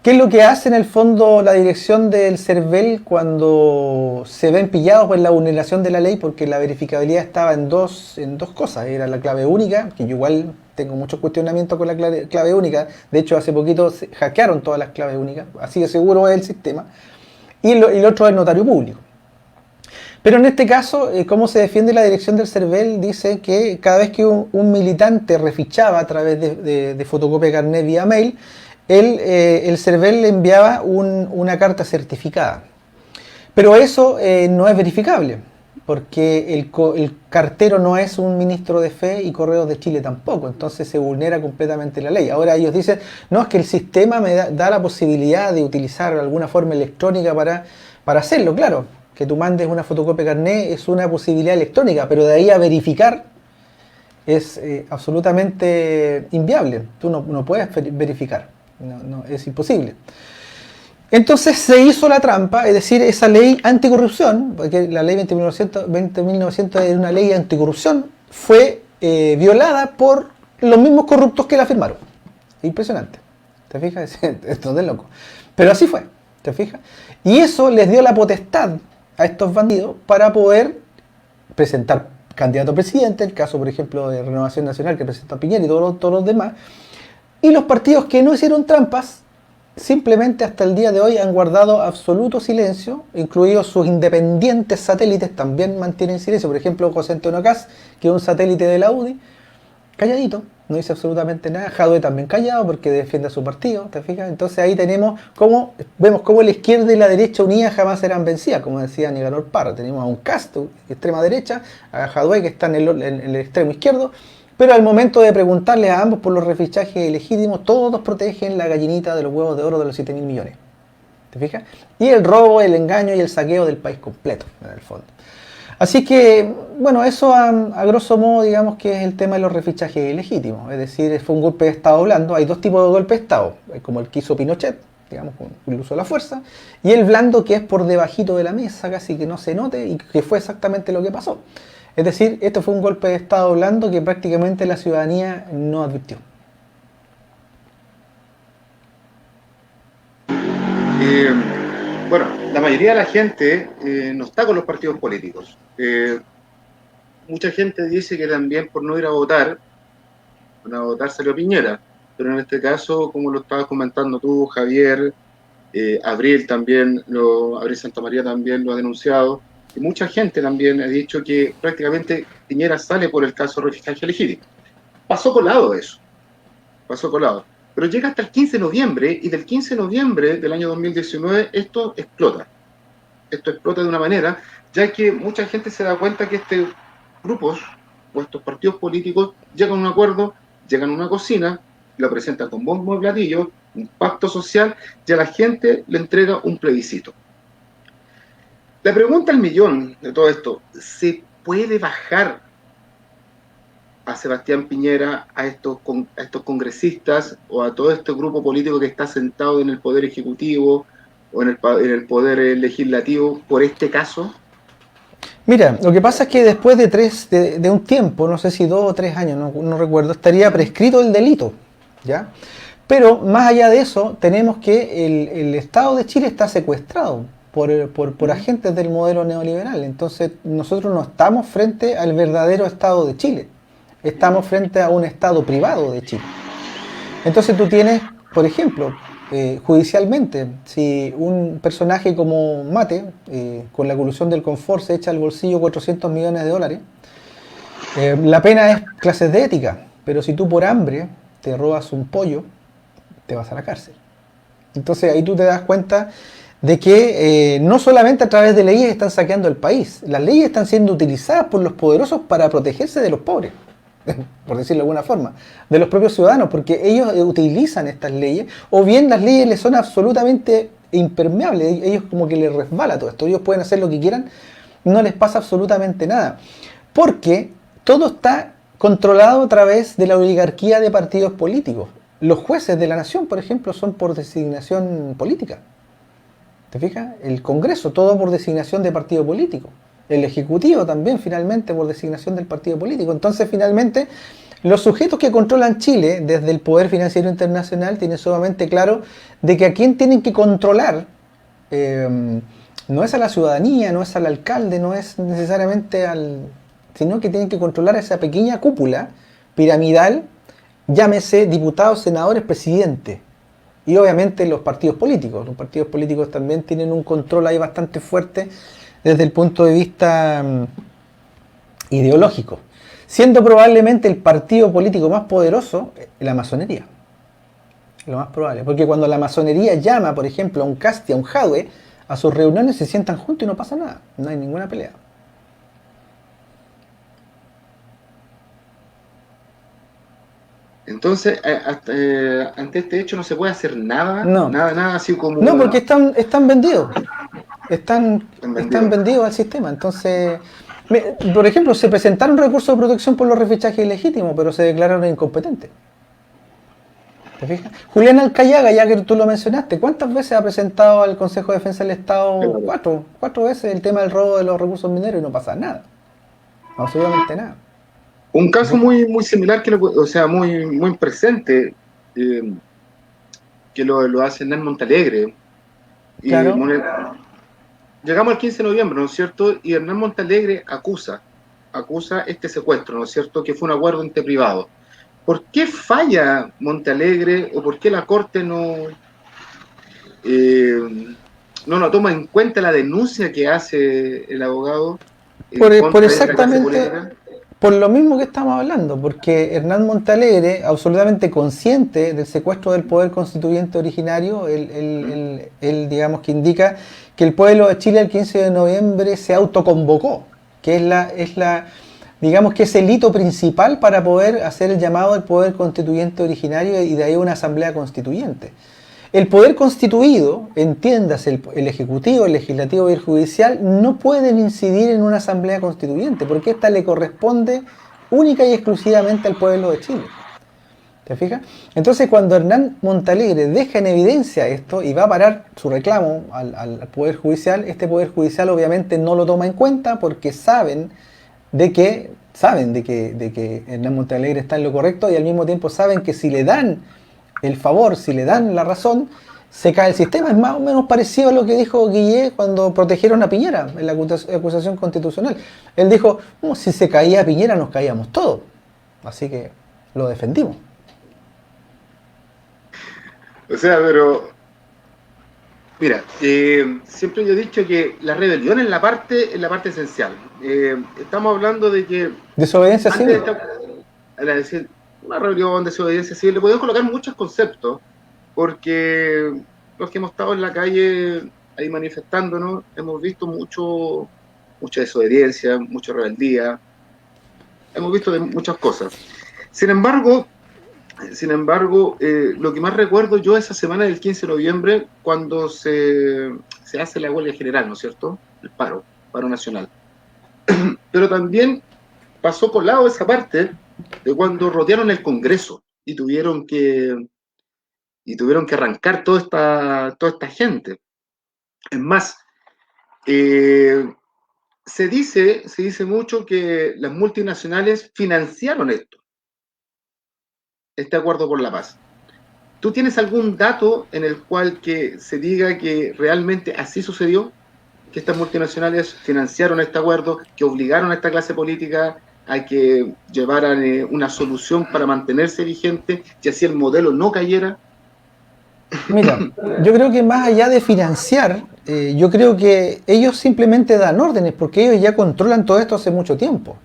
¿Qué es lo que hace en el fondo la dirección del CERVEL cuando se ven pillados por la vulneración de la ley? Porque la verificabilidad estaba en dos cosas. Era la clave única, que yo igual tengo muchos cuestionamientos con la clave única. De hecho, hace poquito hackearon todas las claves únicas. Así de seguro es el sistema. Y el otro es el notario público. Pero en este caso, ¿cómo se defiende la dirección del CERVEL? Dice que cada vez que un militante refichaba a través de fotocopia de carnet vía mail, el CERVEL le enviaba una carta certificada. Pero eso no es verificable, porque el cartero no es un ministro de Fe y Correos de Chile tampoco, entonces se vulnera completamente la ley. Ahora ellos dicen, no, es que el sistema me da la posibilidad de utilizar alguna forma electrónica para hacerlo, claro. Que tú mandes una fotocopia de carnet es una posibilidad electrónica, pero de ahí a verificar es absolutamente inviable. Tú no puedes verificar, no, es imposible. Entonces se hizo la trampa, es decir, esa ley anticorrupción, porque la ley 20.900 es una ley anticorrupción, fue violada por los mismos corruptos que la firmaron. Impresionante. ¿Te fijas? Esto es de loco. Pero así fue, ¿te fijas? Y eso les dio la potestad a estos bandidos para poder presentar candidato a presidente, el caso por ejemplo de Renovación Nacional que presentó a Piñera y todos los demás, y los partidos que no hicieron trampas simplemente hasta el día de hoy han guardado absoluto silencio, incluidos sus independientes satélites también mantienen silencio. Por ejemplo, José Antonio Caz, que es un satélite de la UDI, calladito, no dice absolutamente nada. Jadwe también callado porque defiende a su partido, ¿te fijas? Entonces ahí vemos cómo la izquierda y la derecha unidas jamás serán vencidas, como decía Nicanor Parra. Tenemos a un Castro, extrema derecha, a Jadwe que está en el extremo izquierdo, pero al momento de preguntarle a ambos por los refichajes legítimos, todos protegen la gallinita de los huevos de oro de los 7.000 millones. ¿Te fijas? Y el robo, el engaño y el saqueo del país completo, en el fondo. Así que, bueno, eso a grosso modo, digamos que es el tema de los refichajes ilegítimos. Es decir, fue un golpe de Estado blando. Hay dos tipos de golpe de Estado, como el que hizo Pinochet, digamos, con el uso de la fuerza, y el blando, que es por debajito de la mesa, casi que no se note, y que fue exactamente lo que pasó. Es decir, esto fue un golpe de Estado blando que prácticamente la ciudadanía no advirtió. Eh, bueno, la mayoría de la gente no está con los partidos políticos. Mucha gente dice que también por no ir a votar salió Piñera, pero en este caso, como lo estabas comentando tú, Javier, Abril también, Abril Santamaría también lo ha denunciado, y mucha gente también ha dicho que prácticamente Piñera sale por el caso de refichaje legítimo. Pasó colado eso, pasó colado. Pero llega hasta el 15 de noviembre, y del 15 de noviembre del año 2019 esto explota. Esto explota de una manera, ya que mucha gente se da cuenta que estos grupos o estos partidos políticos llegan a un acuerdo, llegan a una cocina, lo presentan con bombo y platillo, un pacto social, y a la gente le entrega un plebiscito. La pregunta al millón de todo esto: ¿se puede bajar a Sebastián Piñera, a estos congresistas o a todo este grupo político que está sentado en el poder ejecutivo o en el poder legislativo por este caso? Mira, lo que pasa es que después de un tiempo, no sé si 2 o 3 años, no recuerdo, estaría prescrito el delito, ¿ya? Pero más allá de eso, tenemos que el Estado de Chile está secuestrado por agentes del modelo neoliberal. Entonces, nosotros no estamos frente al verdadero Estado de Chile, estamos frente a un Estado privado de Chile. Entonces tú tienes, por ejemplo, judicialmente, si un personaje como Mate, con la colusión del confort, se echa al bolsillo 400 millones de dólares, la pena es clases de ética, pero si tú por hambre te robas un pollo, te vas a la cárcel. Entonces ahí tú te das cuenta de que no solamente a través de leyes están saqueando el país, las leyes están siendo utilizadas por los poderosos para protegerse de los pobres, por decirlo de alguna forma, de los propios ciudadanos, porque ellos utilizan estas leyes, o bien las leyes les son absolutamente impermeables, ellos como que les resbala todo esto, ellos pueden hacer lo que quieran, no les pasa absolutamente nada, porque todo está controlado a través de la oligarquía de partidos políticos. Los jueces de la nación, por ejemplo, son por designación política. ¿Te fijas? El Congreso, todo por designación de partido político. El Ejecutivo también, finalmente, por designación del partido político. Entonces, finalmente, los sujetos que controlan Chile, desde el Poder Financiero Internacional, tienen sumamente claro de que a quién tienen que controlar no es a la ciudadanía, no es al alcalde, no es necesariamente sino que tienen que controlar esa pequeña cúpula piramidal, llámese diputados, senadores, presidentes. Y obviamente los partidos políticos. Los partidos políticos también tienen un control ahí bastante fuerte desde el punto de vista ideológico. Siendo probablemente el partido político más poderoso la masonería. Lo más probable. Porque cuando la masonería llama, por ejemplo, a un Casti, a un Jadwe, a sus reuniones se sientan juntos y no pasa nada. No hay ninguna pelea. Entonces, ante este hecho no se puede hacer nada, No. nada así como... No, porque están vendidos. Están vendido. vendidos al sistema. Entonces, por ejemplo, se presentaron recursos de protección por los refichajes ilegítimos, pero se declararon incompetentes. ¿Te fijas? Julián Alcayaga, ya que tú lo mencionaste, ¿cuántas veces ha presentado al Consejo de Defensa del Estado? Cuatro veces el tema del robo de los recursos mineros y no pasa nada. Absolutamente nada. Un caso muy similar, muy presente, que lo hace Hernán Montalegre. Claro. Llegamos al 15 de noviembre, ¿no es cierto? Y Hernán Montalegre acusa este secuestro, ¿no es cierto? Que fue un acuerdo entre privados. ¿Por qué falla Montalegre o por qué la Corte no no toma en cuenta la denuncia que hace el abogado en Por contra de esta clase exactamente, política. por lo mismo que estamos hablando, porque Hernán Montalegre, absolutamente consciente del secuestro del poder constituyente originario, él, digamos que indica que el pueblo de Chile el 15 de noviembre se autoconvocó, que digamos que es el hito principal para poder hacer el llamado del poder constituyente originario y de ahí una asamblea constituyente. El poder constituido, entiendas, el Ejecutivo, el Legislativo y el Judicial, no pueden incidir en una asamblea constituyente, porque esta le corresponde única y exclusivamente al pueblo de Chile. ¿Te fijas? Entonces, cuando Hernán Montalegre deja en evidencia esto y va a parar su reclamo al Poder Judicial, este Poder Judicial obviamente no lo toma en cuenta porque saben de que Hernán Montalegre está en lo correcto y al mismo tiempo saben que si le dan el favor, si le dan la razón, se cae el sistema. Es más o menos parecido a lo que dijo Guillé cuando protegieron a Piñera en la acusación constitucional. Él dijo, si se caía Piñera nos caíamos todos. Así que lo defendimos. O sea, pero mira, siempre yo he dicho que la rebelión es la parte esencial. Estamos hablando de que Desobediencia civil. Era decir, una rebelión, desobediencia civil, le podemos colocar muchos conceptos, porque los que hemos estado en la calle ahí manifestándonos, hemos visto mucha desobediencia, mucha rebeldía, hemos visto de muchas cosas. Sin embargo, lo que más recuerdo yo esa semana del 15 de noviembre, cuando se hace la huelga general, ¿no es cierto? El paro nacional. Pero también pasó colado esa parte de cuando rodearon el Congreso y tuvieron que arrancar toda esta gente. Es más, se dice mucho que las multinacionales financiaron este acuerdo por la paz. ¿Tú tienes algún dato en el cual que se diga que realmente así sucedió? Que estas multinacionales financiaron este acuerdo, que obligaron a esta clase política a que llevaran una solución para mantenerse vigente y así el modelo no cayera. Mira, yo creo que más allá de financiar, yo creo que ellos simplemente dan órdenes, porque ellos ya controlan todo esto hace mucho tiempo.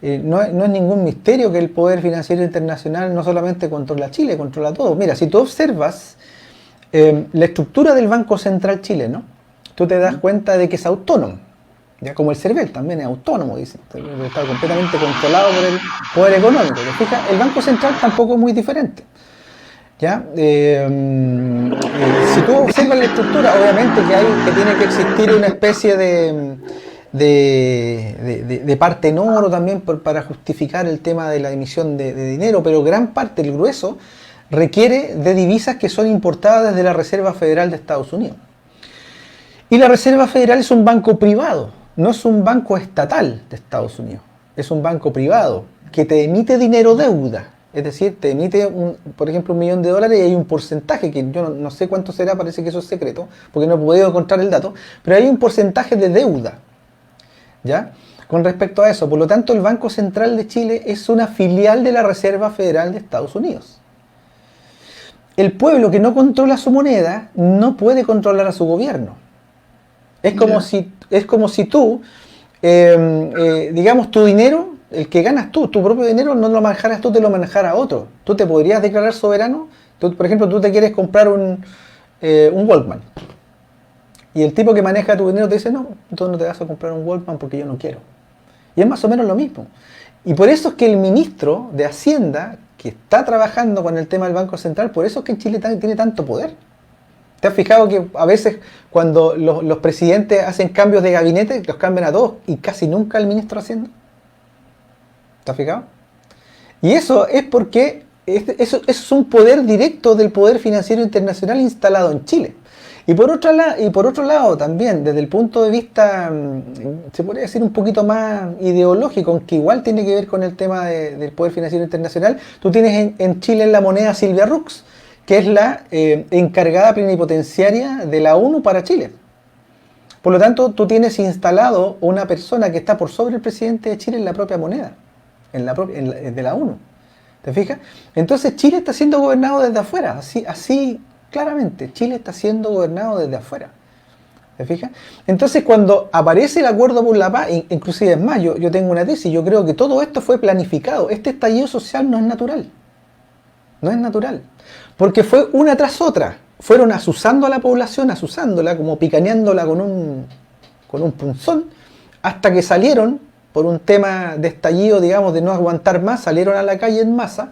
No es ningún misterio que el poder financiero internacional no solamente controla Chile, controla todo. Mira, si tú observas la estructura del Banco Central chileno, tú te das cuenta de que es autónomo. Ya como el CERVEL también es autónomo, dice, está completamente controlado por el poder económico. ¿Te fijas? El Banco Central tampoco es muy diferente. ¿Ya? Si tú observas la estructura, obviamente que tiene que existir una especie de parte en oro también para justificar el tema de la emisión de dinero, pero gran parte, el grueso, requiere de divisas que son importadas desde la Reserva Federal de Estados Unidos. Y la Reserva Federal es un banco privado, no es un banco estatal de Estados Unidos, es un banco privado que te emite dinero deuda. Es decir, te emite, por ejemplo, $1 millón y hay un porcentaje, que yo no sé cuánto será, parece que eso es secreto, porque no he podido encontrar el dato, pero hay un porcentaje de deuda, ¿ya? Con respecto a eso. Por lo tanto, el Banco Central de Chile es una filial de la Reserva Federal de Estados Unidos. El pueblo que no controla su moneda no puede controlar a su gobierno. Es como si tú, digamos, tu dinero, el que ganas tú, tu propio dinero, no lo manejaras tú, te lo manejara otro. Tú te podrías declarar soberano. Por ejemplo, tú te quieres comprar un Walkman. Y el tipo que maneja tu dinero te dice, no, tú no te vas a comprar un Walkman porque yo no quiero. Y es más o menos lo mismo. Y por eso es que el ministro de Hacienda, que está trabajando con el tema del Banco Central, por eso es que en Chile tiene tanto poder. ¿Te has fijado que a veces cuando los presidentes hacen cambios de gabinete, los cambian a todos y casi nunca al ministro de Hacienda? ¿Te has fijado? Y eso es porque eso es un poder directo del poder financiero internacional instalado en Chile. Y por otro lado también, desde el punto de vista, se podría decir un poquito más ideológico, aunque igual tiene que ver con el tema del poder financiero internacional, tú tienes en Chile la moneda Silvia Rux, que es la encargada plenipotenciaria de la ONU para Chile. Por lo tanto, tú tienes instalado una persona que está por sobre el presidente de Chile en la propia moneda, de la ONU. ¿Te fijas? Entonces Chile está siendo gobernado desde afuera, así Claramente, Chile está siendo gobernado desde afuera. ¿Se fija? Entonces, cuando aparece el acuerdo por la paz, inclusive en mayo, yo tengo una tesis, yo creo que todo esto fue planificado. Este estallido social no es natural. No es natural. Porque fue una tras otra. Fueron asusando a la población, asusándola, como picaneándola con un punzón, hasta que salieron, por un tema de estallido, digamos, de no aguantar más, salieron a la calle en masa,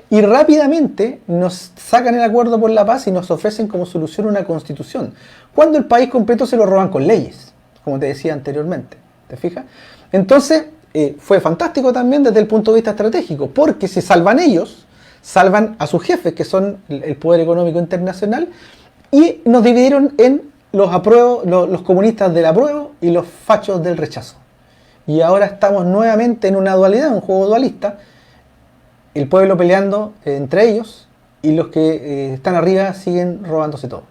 y rápidamente nos sacan el acuerdo por la paz y nos ofrecen como solución una constitución, cuando el país completo se lo roban con leyes, como te decía anteriormente. ¿Te fijas? Entonces, fue fantástico también desde el punto de vista estratégico, porque se salvan ellos, salvan a sus jefes, que son el poder económico internacional, y nos dividieron en los comunistas del apruebo y los fachos del rechazo. Y ahora estamos nuevamente en una dualidad, un juego dualista, el pueblo peleando entre ellos y los que están arriba siguen robándose todo.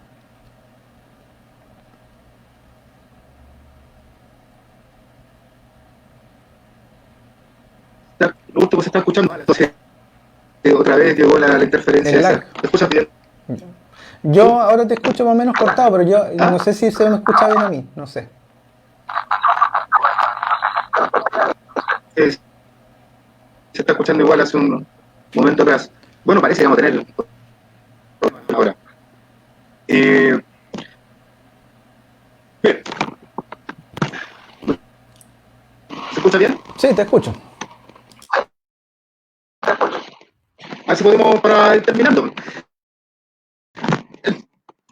Lo último se está escuchando, entonces otra vez llegó la interferencia esa. ¿Me escuchas bien? Yo ahora te escucho más o menos cortado, pero yo no sé si se me escucha bien a mí, no sé. Se está escuchando igual hace un momento atrás. Bueno, parece que vamos a tener ahora. Bien. ¿Se escucha bien? Sí, te escucho. Así podemos para ir terminando.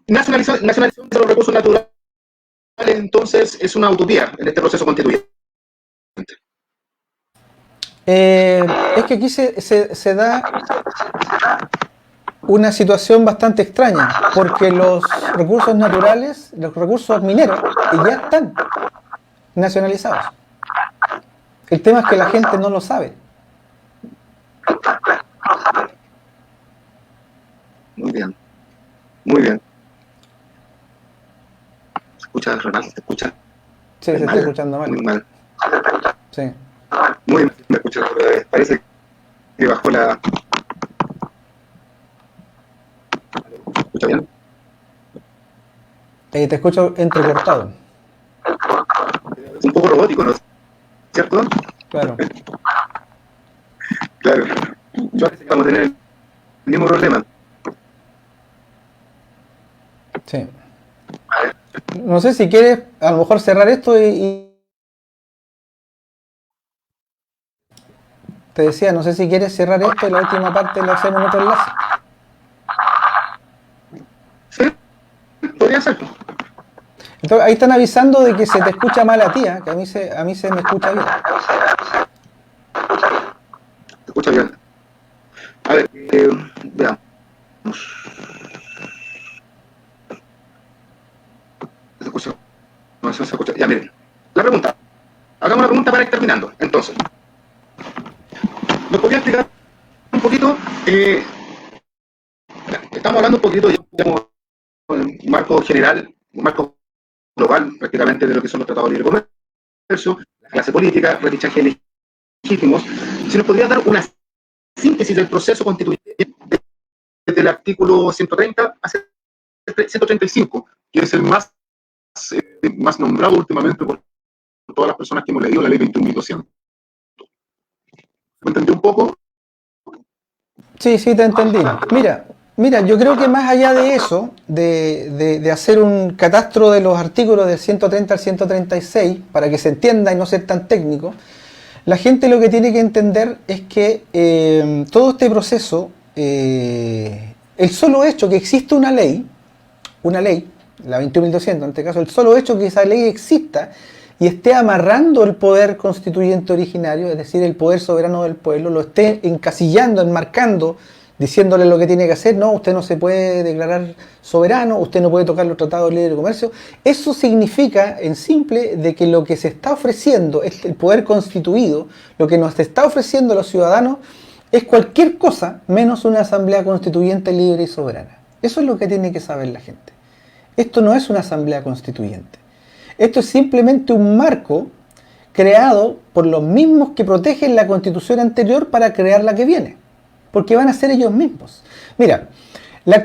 Nacionalización de los recursos naturales, entonces, es una utopía en este proceso constituyente. Es que aquí se da una situación bastante extraña, porque los recursos naturales, los recursos mineros, ya están nacionalizados. El tema es que la gente no lo sabe. Muy bien, muy bien. ¿Se escucha mal? ¿Se escucha? Sí, se está escuchando mal. Muy mal. Sí. Muy mal, me escucha. Parece que bajó la... ¿Se escucha bien? Te escucho entrecortado. Es un poco robótico, ¿no? ¿Cierto? Claro. Claro. Yo parece que vamos a tener el mismo problema. Sí. No sé si quieres a lo mejor cerrar esto y te decía, no sé si quieres cerrar esto y la última parte lo hacemos en otro enlace. Sí, podría ser. Entonces, ahí están avisando de que se te escucha mal a ti, ¿eh? Que a mí se me escucha bien. Se escucha bien. A ver, veamos. Se escucha. No se escucha. Ya, miren. La pregunta. Hagamos una pregunta para ir terminando. Entonces, ¿me podría explicar un poquito? Estamos hablando un poquito, digamos, en un marco general, un marco global, prácticamente, de lo que son los tratados de libre comercio, la clase política, repechaje legítimos. Si nos podría dar una síntesis del proceso constituyente desde el artículo 130 a 135, que es el más nombrado últimamente por todas las personas que hemos leído la ley 21.200. ¿Me entendí un poco? Sí, te entendí. Mira, yo creo que más allá de eso, de hacer un catastro de los artículos del 130 al 136, para que se entienda y no ser tan técnico, la gente lo que tiene que entender es que todo este proceso, el solo hecho que existe una ley, la 21.200 en este caso, el solo hecho que esa ley exista y esté amarrando el poder constituyente originario, es decir, el poder soberano del pueblo, lo esté encasillando, enmarcando, diciéndole lo que tiene que hacer, no, usted no se puede declarar soberano, usted no puede tocar los tratados de libre comercio, eso significa, en simple, de que lo que se está ofreciendo, el poder constituido, lo que nos está ofreciendo a los ciudadanos, es cualquier cosa menos una asamblea constituyente libre y soberana. Eso es lo que tiene que saber la gente. Esto no es una asamblea constituyente. Esto es simplemente un marco creado por los mismos que protegen la constitución anterior para crear la que viene. Porque van a ser ellos mismos. Mira, La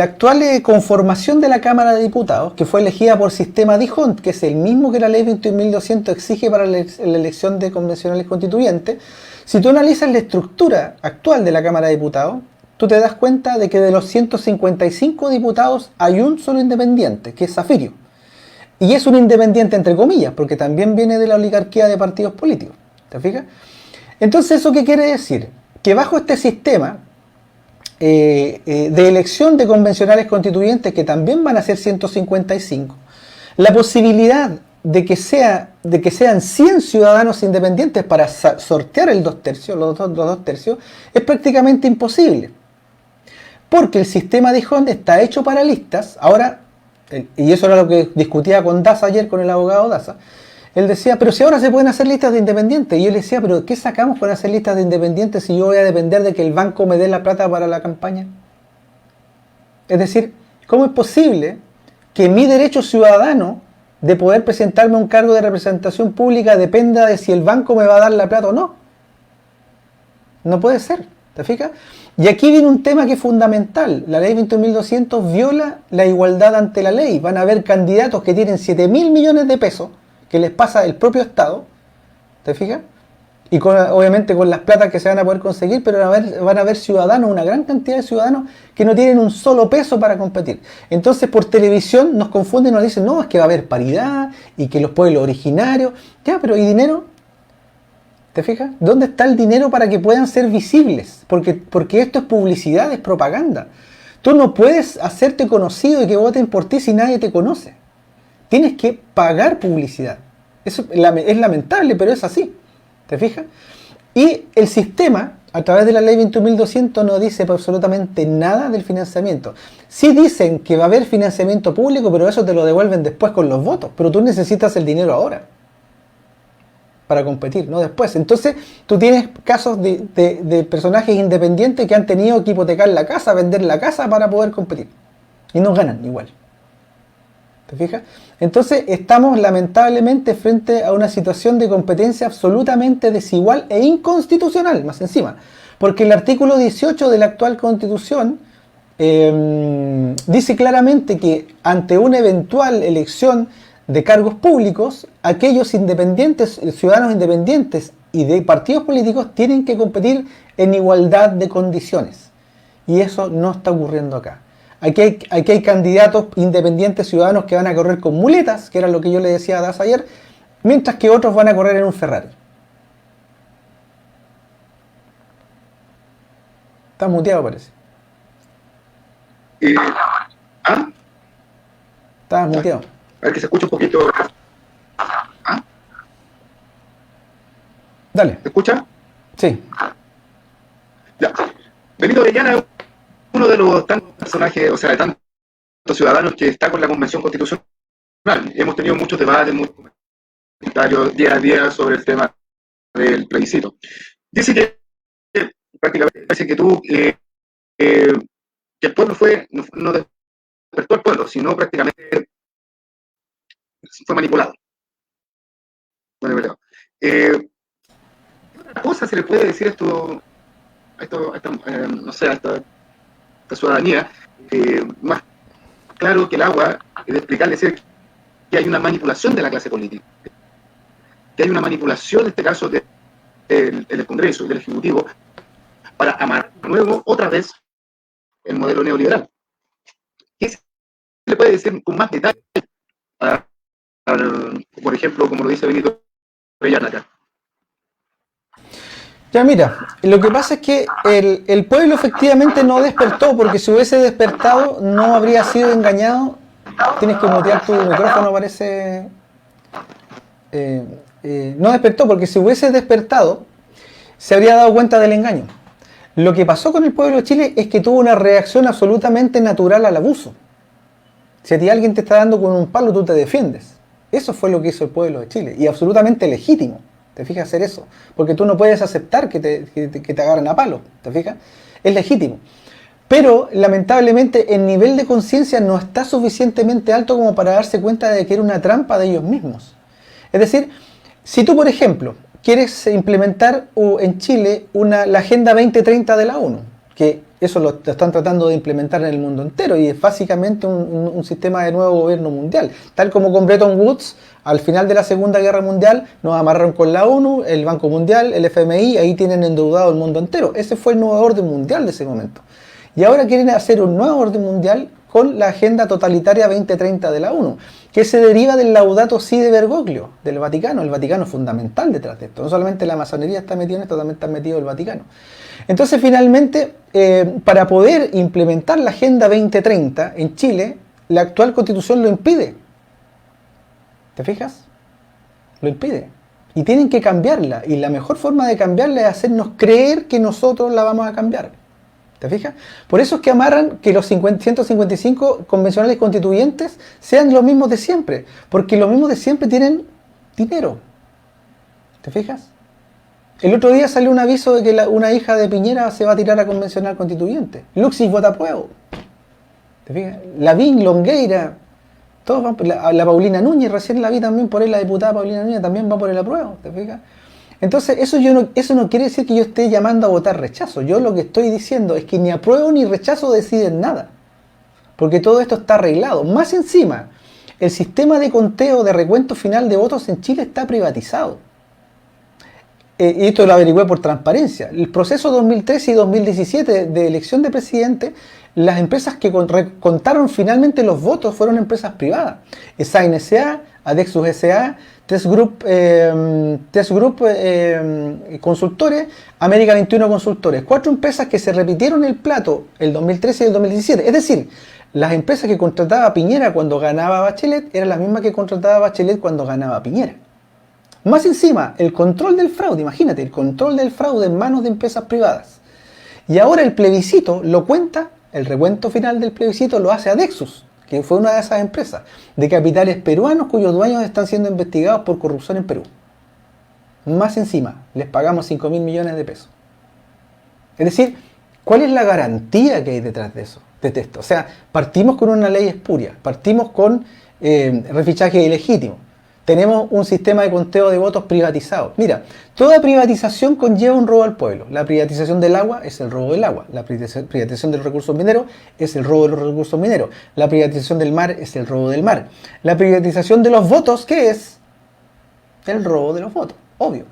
actual conformación de la Cámara de Diputados, que fue elegida por sistema D'Hondt, que es el mismo que la ley 21.200 exige para la elección de convencionales constituyentes, si tú analizas la estructura actual de la Cámara de Diputados, tú te das cuenta de que de los 155 diputados hay un solo independiente, que es Zafirio. Y es un independiente entre comillas, porque también viene de la oligarquía de partidos políticos. ¿Te fijas? Entonces, ¿eso qué quiere decir? Que bajo este sistema de elección de convencionales constituyentes, que también van a ser 155, la posibilidad de que sean 100 ciudadanos independientes para sortear el 2/3, los 2/3, es prácticamente imposible. Porque el sistema de D'Hondt está hecho para listas. Ahora, y eso era lo que discutía con Daza ayer, con el abogado Daza, él decía, pero si ahora se pueden hacer listas de independientes. Y yo le decía, pero ¿qué sacamos para hacer listas de independientes si yo voy a depender de que el banco me dé la plata para la campaña? Es decir, ¿cómo es posible que mi derecho ciudadano de poder presentarme a un cargo de representación pública dependa de si el banco me va a dar la plata o no? No puede ser, ¿te fijas? Y aquí viene un tema que es fundamental. La ley 21.200 viola la igualdad ante la ley. Van a haber candidatos que tienen 7.000 millones de pesos que les pasa el propio Estado, ¿te fijas? Y obviamente con las platas que se van a poder conseguir, pero van a haber ciudadanos, una gran cantidad de ciudadanos que no tienen un solo peso para competir. Entonces por televisión nos confunden y nos dicen, no, es que va a haber paridad y que los pueblos originarios, ya, pero ¿y dinero? ¿Te fijas? ¿Dónde está el dinero para que puedan ser visibles? Porque esto es publicidad, es propaganda. Tú no puedes hacerte conocido y que voten por ti si nadie te conoce. Tienes que pagar publicidad. Eso es lamentable, pero es así. ¿Te fijas? Y el sistema, a través de la ley 21.200, no dice absolutamente nada del financiamiento. Sí dicen que va a haber financiamiento público, pero eso te lo devuelven después con los votos. Pero tú necesitas el dinero ahora para competir, no después. Entonces, tú tienes casos de personajes independientes que han tenido que hipotecar la casa, vender la casa para poder competir. Y no ganan igual. ¿Te fijas? Entonces estamos lamentablemente frente a una situación de competencia absolutamente desigual e inconstitucional, más encima. Porque el artículo 18 de la actual Constitución dice claramente que ante una eventual elección de cargos públicos, aquellos independientes, ciudadanos independientes y de partidos políticos tienen que competir en igualdad de condiciones. Y eso no está ocurriendo acá. Aquí hay candidatos independientes ciudadanos que van a correr con muletas, que era lo que yo le decía a Das ayer, mientras que otros van a correr en un Ferrari. Estás muteado, parece. ¿Ah? Estás muteado. A ver que se escucha un poquito. ¿Ah? Dale. ¿Se escucha? Sí. Ya. Benito Orellana es uno de los tantos personajes, o sea, de tantos ciudadanos que está con la Convención Constitucional. Hemos tenido muchos debates, muchos comentarios día a día sobre el tema del plebiscito. Dice que prácticamente parece que que el pueblo no despertó al pueblo, sino prácticamente fue manipulado. ¿Qué cosa se le puede decir a esta ciudadanía más claro que el agua, de explicarle decir que hay una manipulación de la clase política, que hay una manipulación en este caso del Congreso y del Ejecutivo para amarrar de nuevo otra vez el modelo neoliberal? ¿Qué se le puede decir con más detalle por ejemplo, como lo dice Benito Orellana acá? Ya mira, lo que pasa es que el pueblo efectivamente no despertó, porque si hubiese despertado no habría sido engañado. Tienes que mutear tu micrófono, parece. No despertó, porque si hubiese despertado se habría dado cuenta del engaño. Lo que pasó con el pueblo de Chile es que tuvo una reacción absolutamente natural al abuso. Si a ti alguien te está dando con un palo, tú te defiendes. Eso fue lo que hizo el pueblo de Chile, y absolutamente legítimo. ¿Te fijas? Hacer eso, porque tú no puedes aceptar que te agarren a palo, ¿te fijas? Es legítimo. Pero, lamentablemente, el nivel de conciencia no está suficientemente alto como para darse cuenta de que era una trampa de ellos mismos. Es decir, si tú, por ejemplo, quieres implementar en Chile la Agenda 2030 de la ONU, que Eso lo están tratando de implementar en el mundo entero y es básicamente un sistema de nuevo gobierno mundial. Tal como con Bretton Woods, al final de la Segunda Guerra Mundial, nos amarraron con la ONU, el Banco Mundial, el FMI, ahí tienen endeudado el mundo entero. Ese fue el nuevo orden mundial de ese momento. Y ahora quieren hacer un nuevo orden mundial con la Agenda Totalitaria 2030 de la ONU, que se deriva del Laudato Si de Bergoglio, del Vaticano. El Vaticano es fundamental detrás de esto. No solamente la masonería está metida en esto, también está metido el Vaticano. Entonces, finalmente, para poder implementar la Agenda 2030 en Chile, la actual Constitución lo impide. ¿Te fijas? Lo impide. Y tienen que cambiarla. Y la mejor forma de cambiarla es hacernos creer que nosotros la vamos a cambiar. ¿Te fijas? Por eso es que amarran que los 155 convencionales constituyentes sean los mismos de siempre. Porque los mismos de siempre tienen dinero. ¿Te fijas? El otro día salió un aviso de que una hija de Piñera se va a tirar a convencional constituyente. Luxis vota apruebo. ¿Te fijas? Lavín, Longueira, todos van por la Paulina Núñez, recién la vi también por ahí, la diputada Paulina Núñez también va por el apruebo. ¿Te fijas? Entonces, eso no quiere decir que yo esté llamando a votar rechazo. Yo lo que estoy diciendo es que ni apruebo ni rechazo deciden nada. Porque todo esto está arreglado. Más encima, el sistema de conteo de recuento final de votos en Chile está privatizado. Y esto lo averigüé por transparencia. El proceso 2013 y 2017 de elección de presidente, las empresas que contaron finalmente los votos fueron empresas privadas. Esain S.A., Adexus S.A., Test Group Consultores, América 21 Consultores. 4 empresas que se repitieron el plato el 2013 y el 2017. Es decir, las empresas que contrataba Piñera cuando ganaba Bachelet eran las mismas que contrataba Bachelet cuando ganaba Piñera. Más encima, el control del fraude, imagínate, el control del fraude en manos de empresas privadas. Y ahora el plebiscito lo cuenta, el recuento final del plebiscito lo hace Adexus, que fue una de esas empresas, de capitales peruanos cuyos dueños están siendo investigados por corrupción en Perú. Más encima, les pagamos 5.000 millones de pesos. Es decir, ¿cuál es la garantía que hay detrás de eso? De esto? O sea, partimos con una ley espuria, partimos con refichaje ilegítimo. Tenemos un sistema de conteo de votos privatizado. Mira, toda privatización conlleva un robo al pueblo. La privatización del agua es el robo del agua. La privatización de los recursos mineros es el robo de los recursos mineros. La privatización del mar es el robo del mar. La privatización de los votos, ¿qué es? El robo de los votos, obvio.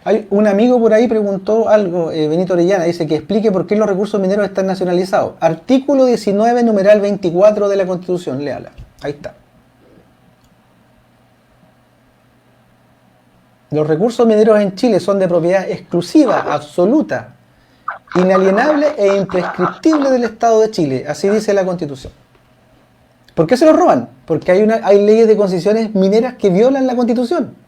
Hay un amigo por ahí preguntó algo, Benito Orellana, dice que explique por qué los recursos mineros están nacionalizados. Artículo 19, numeral 24 de la Constitución, léala. Ahí está. Los recursos mineros en Chile son de propiedad exclusiva, absoluta, inalienable e imprescriptible del Estado de Chile. Así dice la Constitución. ¿Por qué se los roban? Porque hay leyes de concesiones mineras que violan la Constitución.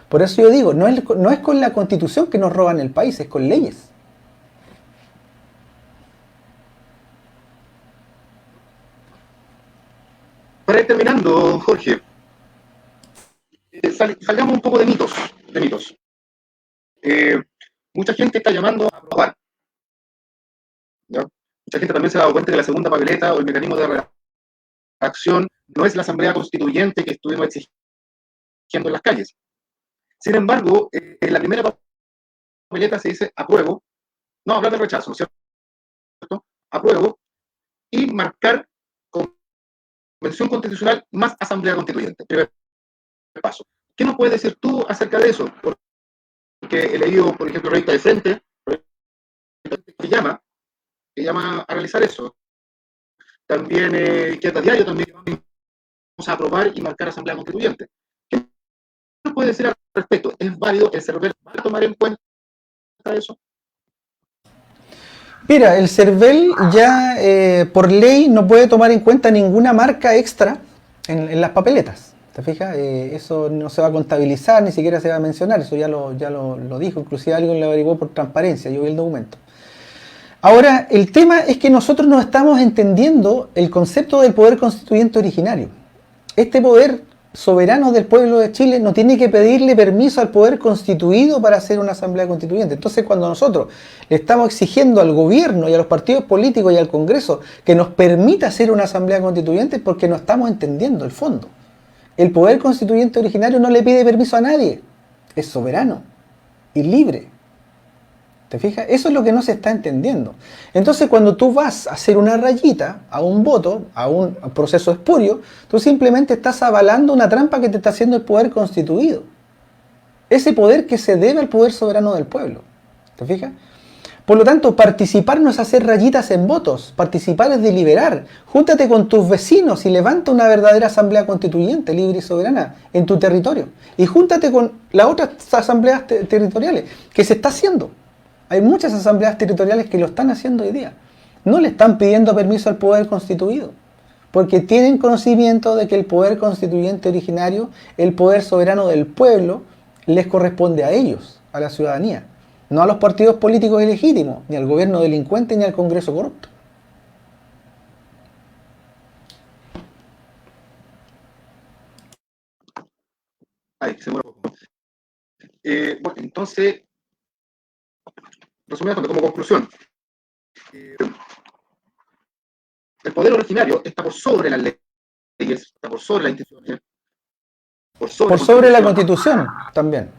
Por eso yo digo, no es con la Constitución que nos roban el país, es con leyes. Para ir terminando, Jorge, salgamos un poco de mitos. Mucha gente está llamando a aprobar. ¿Ya? Mucha gente también se ha dado cuenta que la segunda papeleta o el mecanismo de reacción no es la asamblea constituyente que estuvimos exigiendo en las calles. Sin embargo, en la primera papeleta se dice apruebo, no hablar de rechazo, ¿no es cierto? Apruebo y marcar convención constitucional más asamblea constituyente. Primer paso. ¿Qué nos puedes decir tú acerca de eso? Porque he leído, por ejemplo, Revista de Frente, que llama a realizar eso. También Izquierda Diario también vamos a aprobar y marcar asamblea constituyente. ¿Qué nos puede decir al respecto? ¿Es válido? ¿El CERVEL va a tomar en cuenta eso? Mira, el CERVEL ya por ley no puede tomar en cuenta ninguna marca extra en las papeletas. ¿Te fijas? Eso no se va a contabilizar, ni siquiera se va a mencionar. Eso ya lo dijo, inclusive alguien lo averiguó por transparencia. Yo vi el documento. Ahora, el tema es que nosotros no estamos entendiendo el concepto del poder constituyente originario. Este poder soberano del pueblo de Chile no tiene que pedirle permiso al poder constituido para hacer una asamblea constituyente. Entonces, cuando nosotros le estamos exigiendo al gobierno y a los partidos políticos y al Congreso que nos permita hacer una asamblea constituyente, es porque no estamos entendiendo el fondo. El poder constituyente originario no le pide permiso a nadie, es soberano. y libre. ¿Te fijas? Eso es lo que no se está entendiendo. Entonces, cuando tú vas a hacer una rayita a un voto, a un proceso espurio, tú simplemente estás avalando una trampa que te está haciendo el poder constituido. Ese poder que se debe al poder soberano del pueblo. ¿Te fijas? Por lo tanto, participar no es hacer rayitas en votos, participar es deliberar. Júntate con tus vecinos y levanta una verdadera asamblea constituyente, libre y soberana, en tu territorio. Y júntate con las otras asambleas territoriales, que se está haciendo. Hay muchas asambleas territoriales que lo están haciendo hoy día. No le están pidiendo permiso al poder constituido, porque tienen conocimiento de que el poder constituyente originario, el poder soberano del pueblo, les corresponde a ellos, a la ciudadanía. No a los partidos políticos ilegítimos, ni al gobierno delincuente, ni al Congreso corrupto. Ahí, se muere un poco. Bueno, entonces, resumiendo como conclusión, el poder originario está por sobre las leyes, está por sobre las instituciones, por sobre la Constitución también.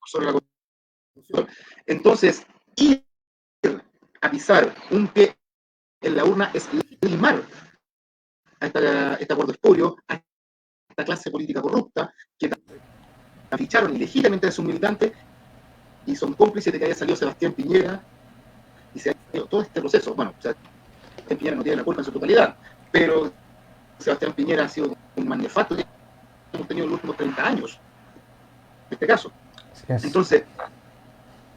Por sobre la Constitución. Entonces, ir a pisar un pie en la urna es legitimar a este acuerdo espurio, a esta clase política corrupta que ficharon ilegítimamente a sus militantes y son cómplices de que haya salido Sebastián Piñera y se ha hecho todo este proceso. Bueno, Sebastián Piñera no tiene la culpa en su totalidad, pero Sebastián Piñera ha sido un manifesto que hemos tenido en los últimos 30 años, en este caso. Yes. Entonces,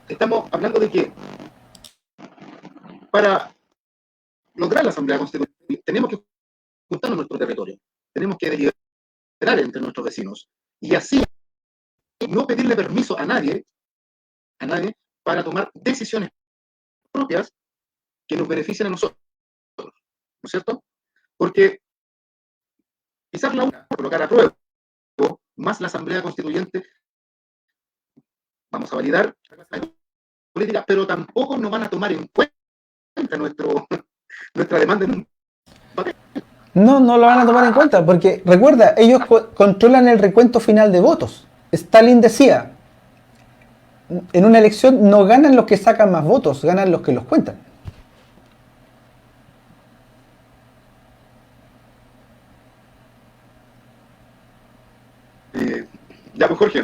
estamos hablando de que para lograr la Asamblea Constituyente tenemos que juntarnos en nuestro territorio, tenemos que deliberar entre nuestros vecinos y así no pedirle permiso a nadie para tomar decisiones propias que nos beneficien a nosotros, ¿no es cierto? Porque pisar la urna, colocar a prueba, más la Asamblea Constituyente, vamos a validar la política, pero tampoco nos van a tomar en cuenta nuestra demanda en un papel. No lo van a tomar en cuenta, porque recuerda, ellos controlan el recuento final de votos. Stalin decía, en una elección no ganan los que sacan más votos, ganan los que los cuentan. Ya, pues Jorge.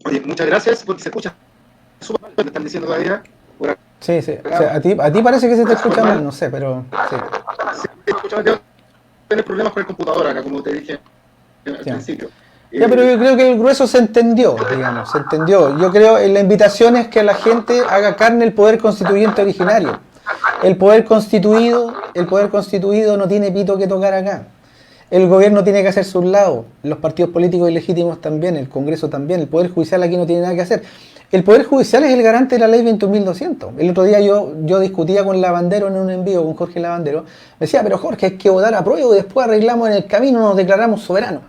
Oye, muchas gracias porque se escucha súper mal, me están diciendo todavía. Sí. O sea, a ti parece que se te escucha mal, no sé, pero sí. Sí, escucha mal. Tienes problemas con el computador acá, como te dije al principio. Ya, pero yo creo que el grueso se entendió, digamos, se entendió. Yo creo que la invitación es que la gente haga carne el poder constituyente originario. El poder constituido no tiene pito que tocar acá. El gobierno tiene que hacerse un lado, los partidos políticos ilegítimos también, el Congreso también, el Poder Judicial aquí no tiene nada que hacer. El Poder Judicial es el garante de la ley 21.200. El otro día yo discutía con Lavandero en un envío, con Jorge Lavandero. Me decía, pero Jorge, hay que votar a prueba y después arreglamos en el camino, nos declaramos soberanos.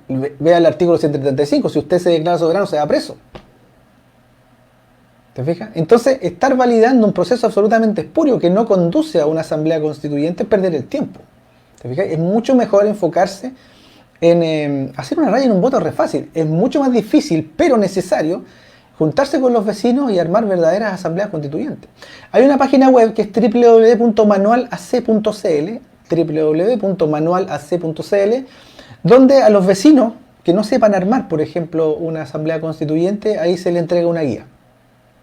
Vea el artículo 135, si usted se declara soberano se va preso. ¿Te fijas? Entonces, estar validando un proceso absolutamente espurio que no conduce a una asamblea constituyente es perder el tiempo. ¿Te fijas? Es mucho mejor enfocarse en hacer una raya en un voto. Es re fácil. Es mucho más difícil, pero necesario, juntarse con los vecinos y armar verdaderas asambleas constituyentes. Hay una página web que es www.manualac.cl, donde a los vecinos que no sepan armar, por ejemplo, una asamblea constituyente, ahí se le entrega una guía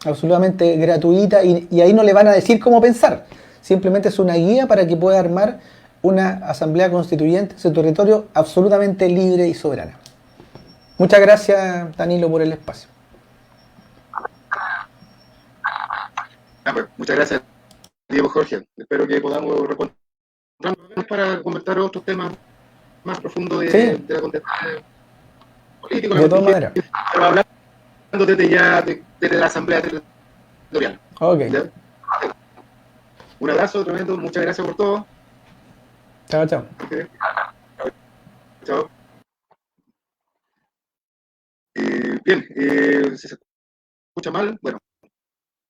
absolutamente gratuita y ahí no le van a decir cómo pensar. Simplemente es una guía para que pueda armar una asamblea constituyente en su territorio absolutamente libre y soberana. Muchas gracias, Danilo, por el espacio. Muchas gracias, Diego, Jorge. Espero que podamos reencontrarnos para comentar otros temas más profundos de la contestación política. De todas maneras. Pero hablando desde la asamblea territorial. Ok. ¿Ya? Un abrazo tremendo, muchas gracias por todo. Chao. Okay. Chao. Bien, si se escucha mal, bueno,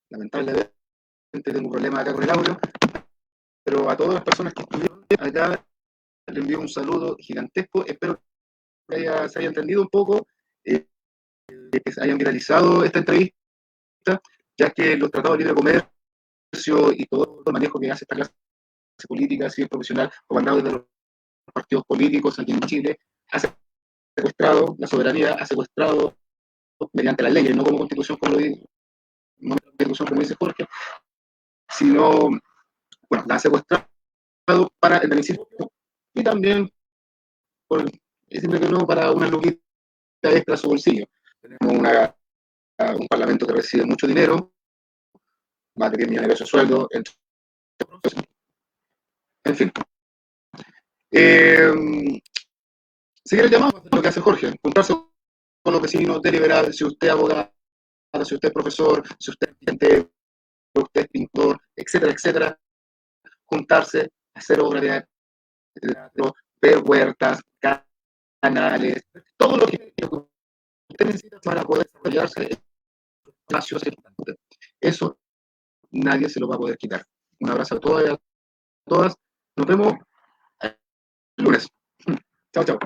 lamentablemente tengo un problema acá con el audio, pero a todas las personas que estuvieron acá les envío un saludo gigantesco, espero que se haya entendido un poco. que se hayan viralizado esta entrevista, ya que los tratados de libre comercio y todo el manejo que hace esta clase política, civil profesional, comandado desde los partidos políticos aquí en Chile, ha secuestrado la soberanía, ha secuestrado mediante las leyes, no como constitución, como lo dice, no constitución como dice Jorge, sino, bueno, la ha secuestrado para el beneficio y también, por, siempre que no, para una luquita extra a su bolsillo. Tenemos un parlamento que recibe mucho dinero, más de 10 millones de pesos de sueldo, en fin. Seguir el llamado, lo que hace Jorge, juntarse con los vecinos, deliberar, si usted es abogado, si usted es profesor, si usted es cliente, usted es pintor, etcétera, etcétera, juntarse, hacer obras de teatro, ver huertas, canales, todo lo que usted necesita para poder desarrollarse en espacios. Eso nadie se lo va a poder quitar. Un abrazo a todas y a todas. Nos vemos el lunes. Chao, chao.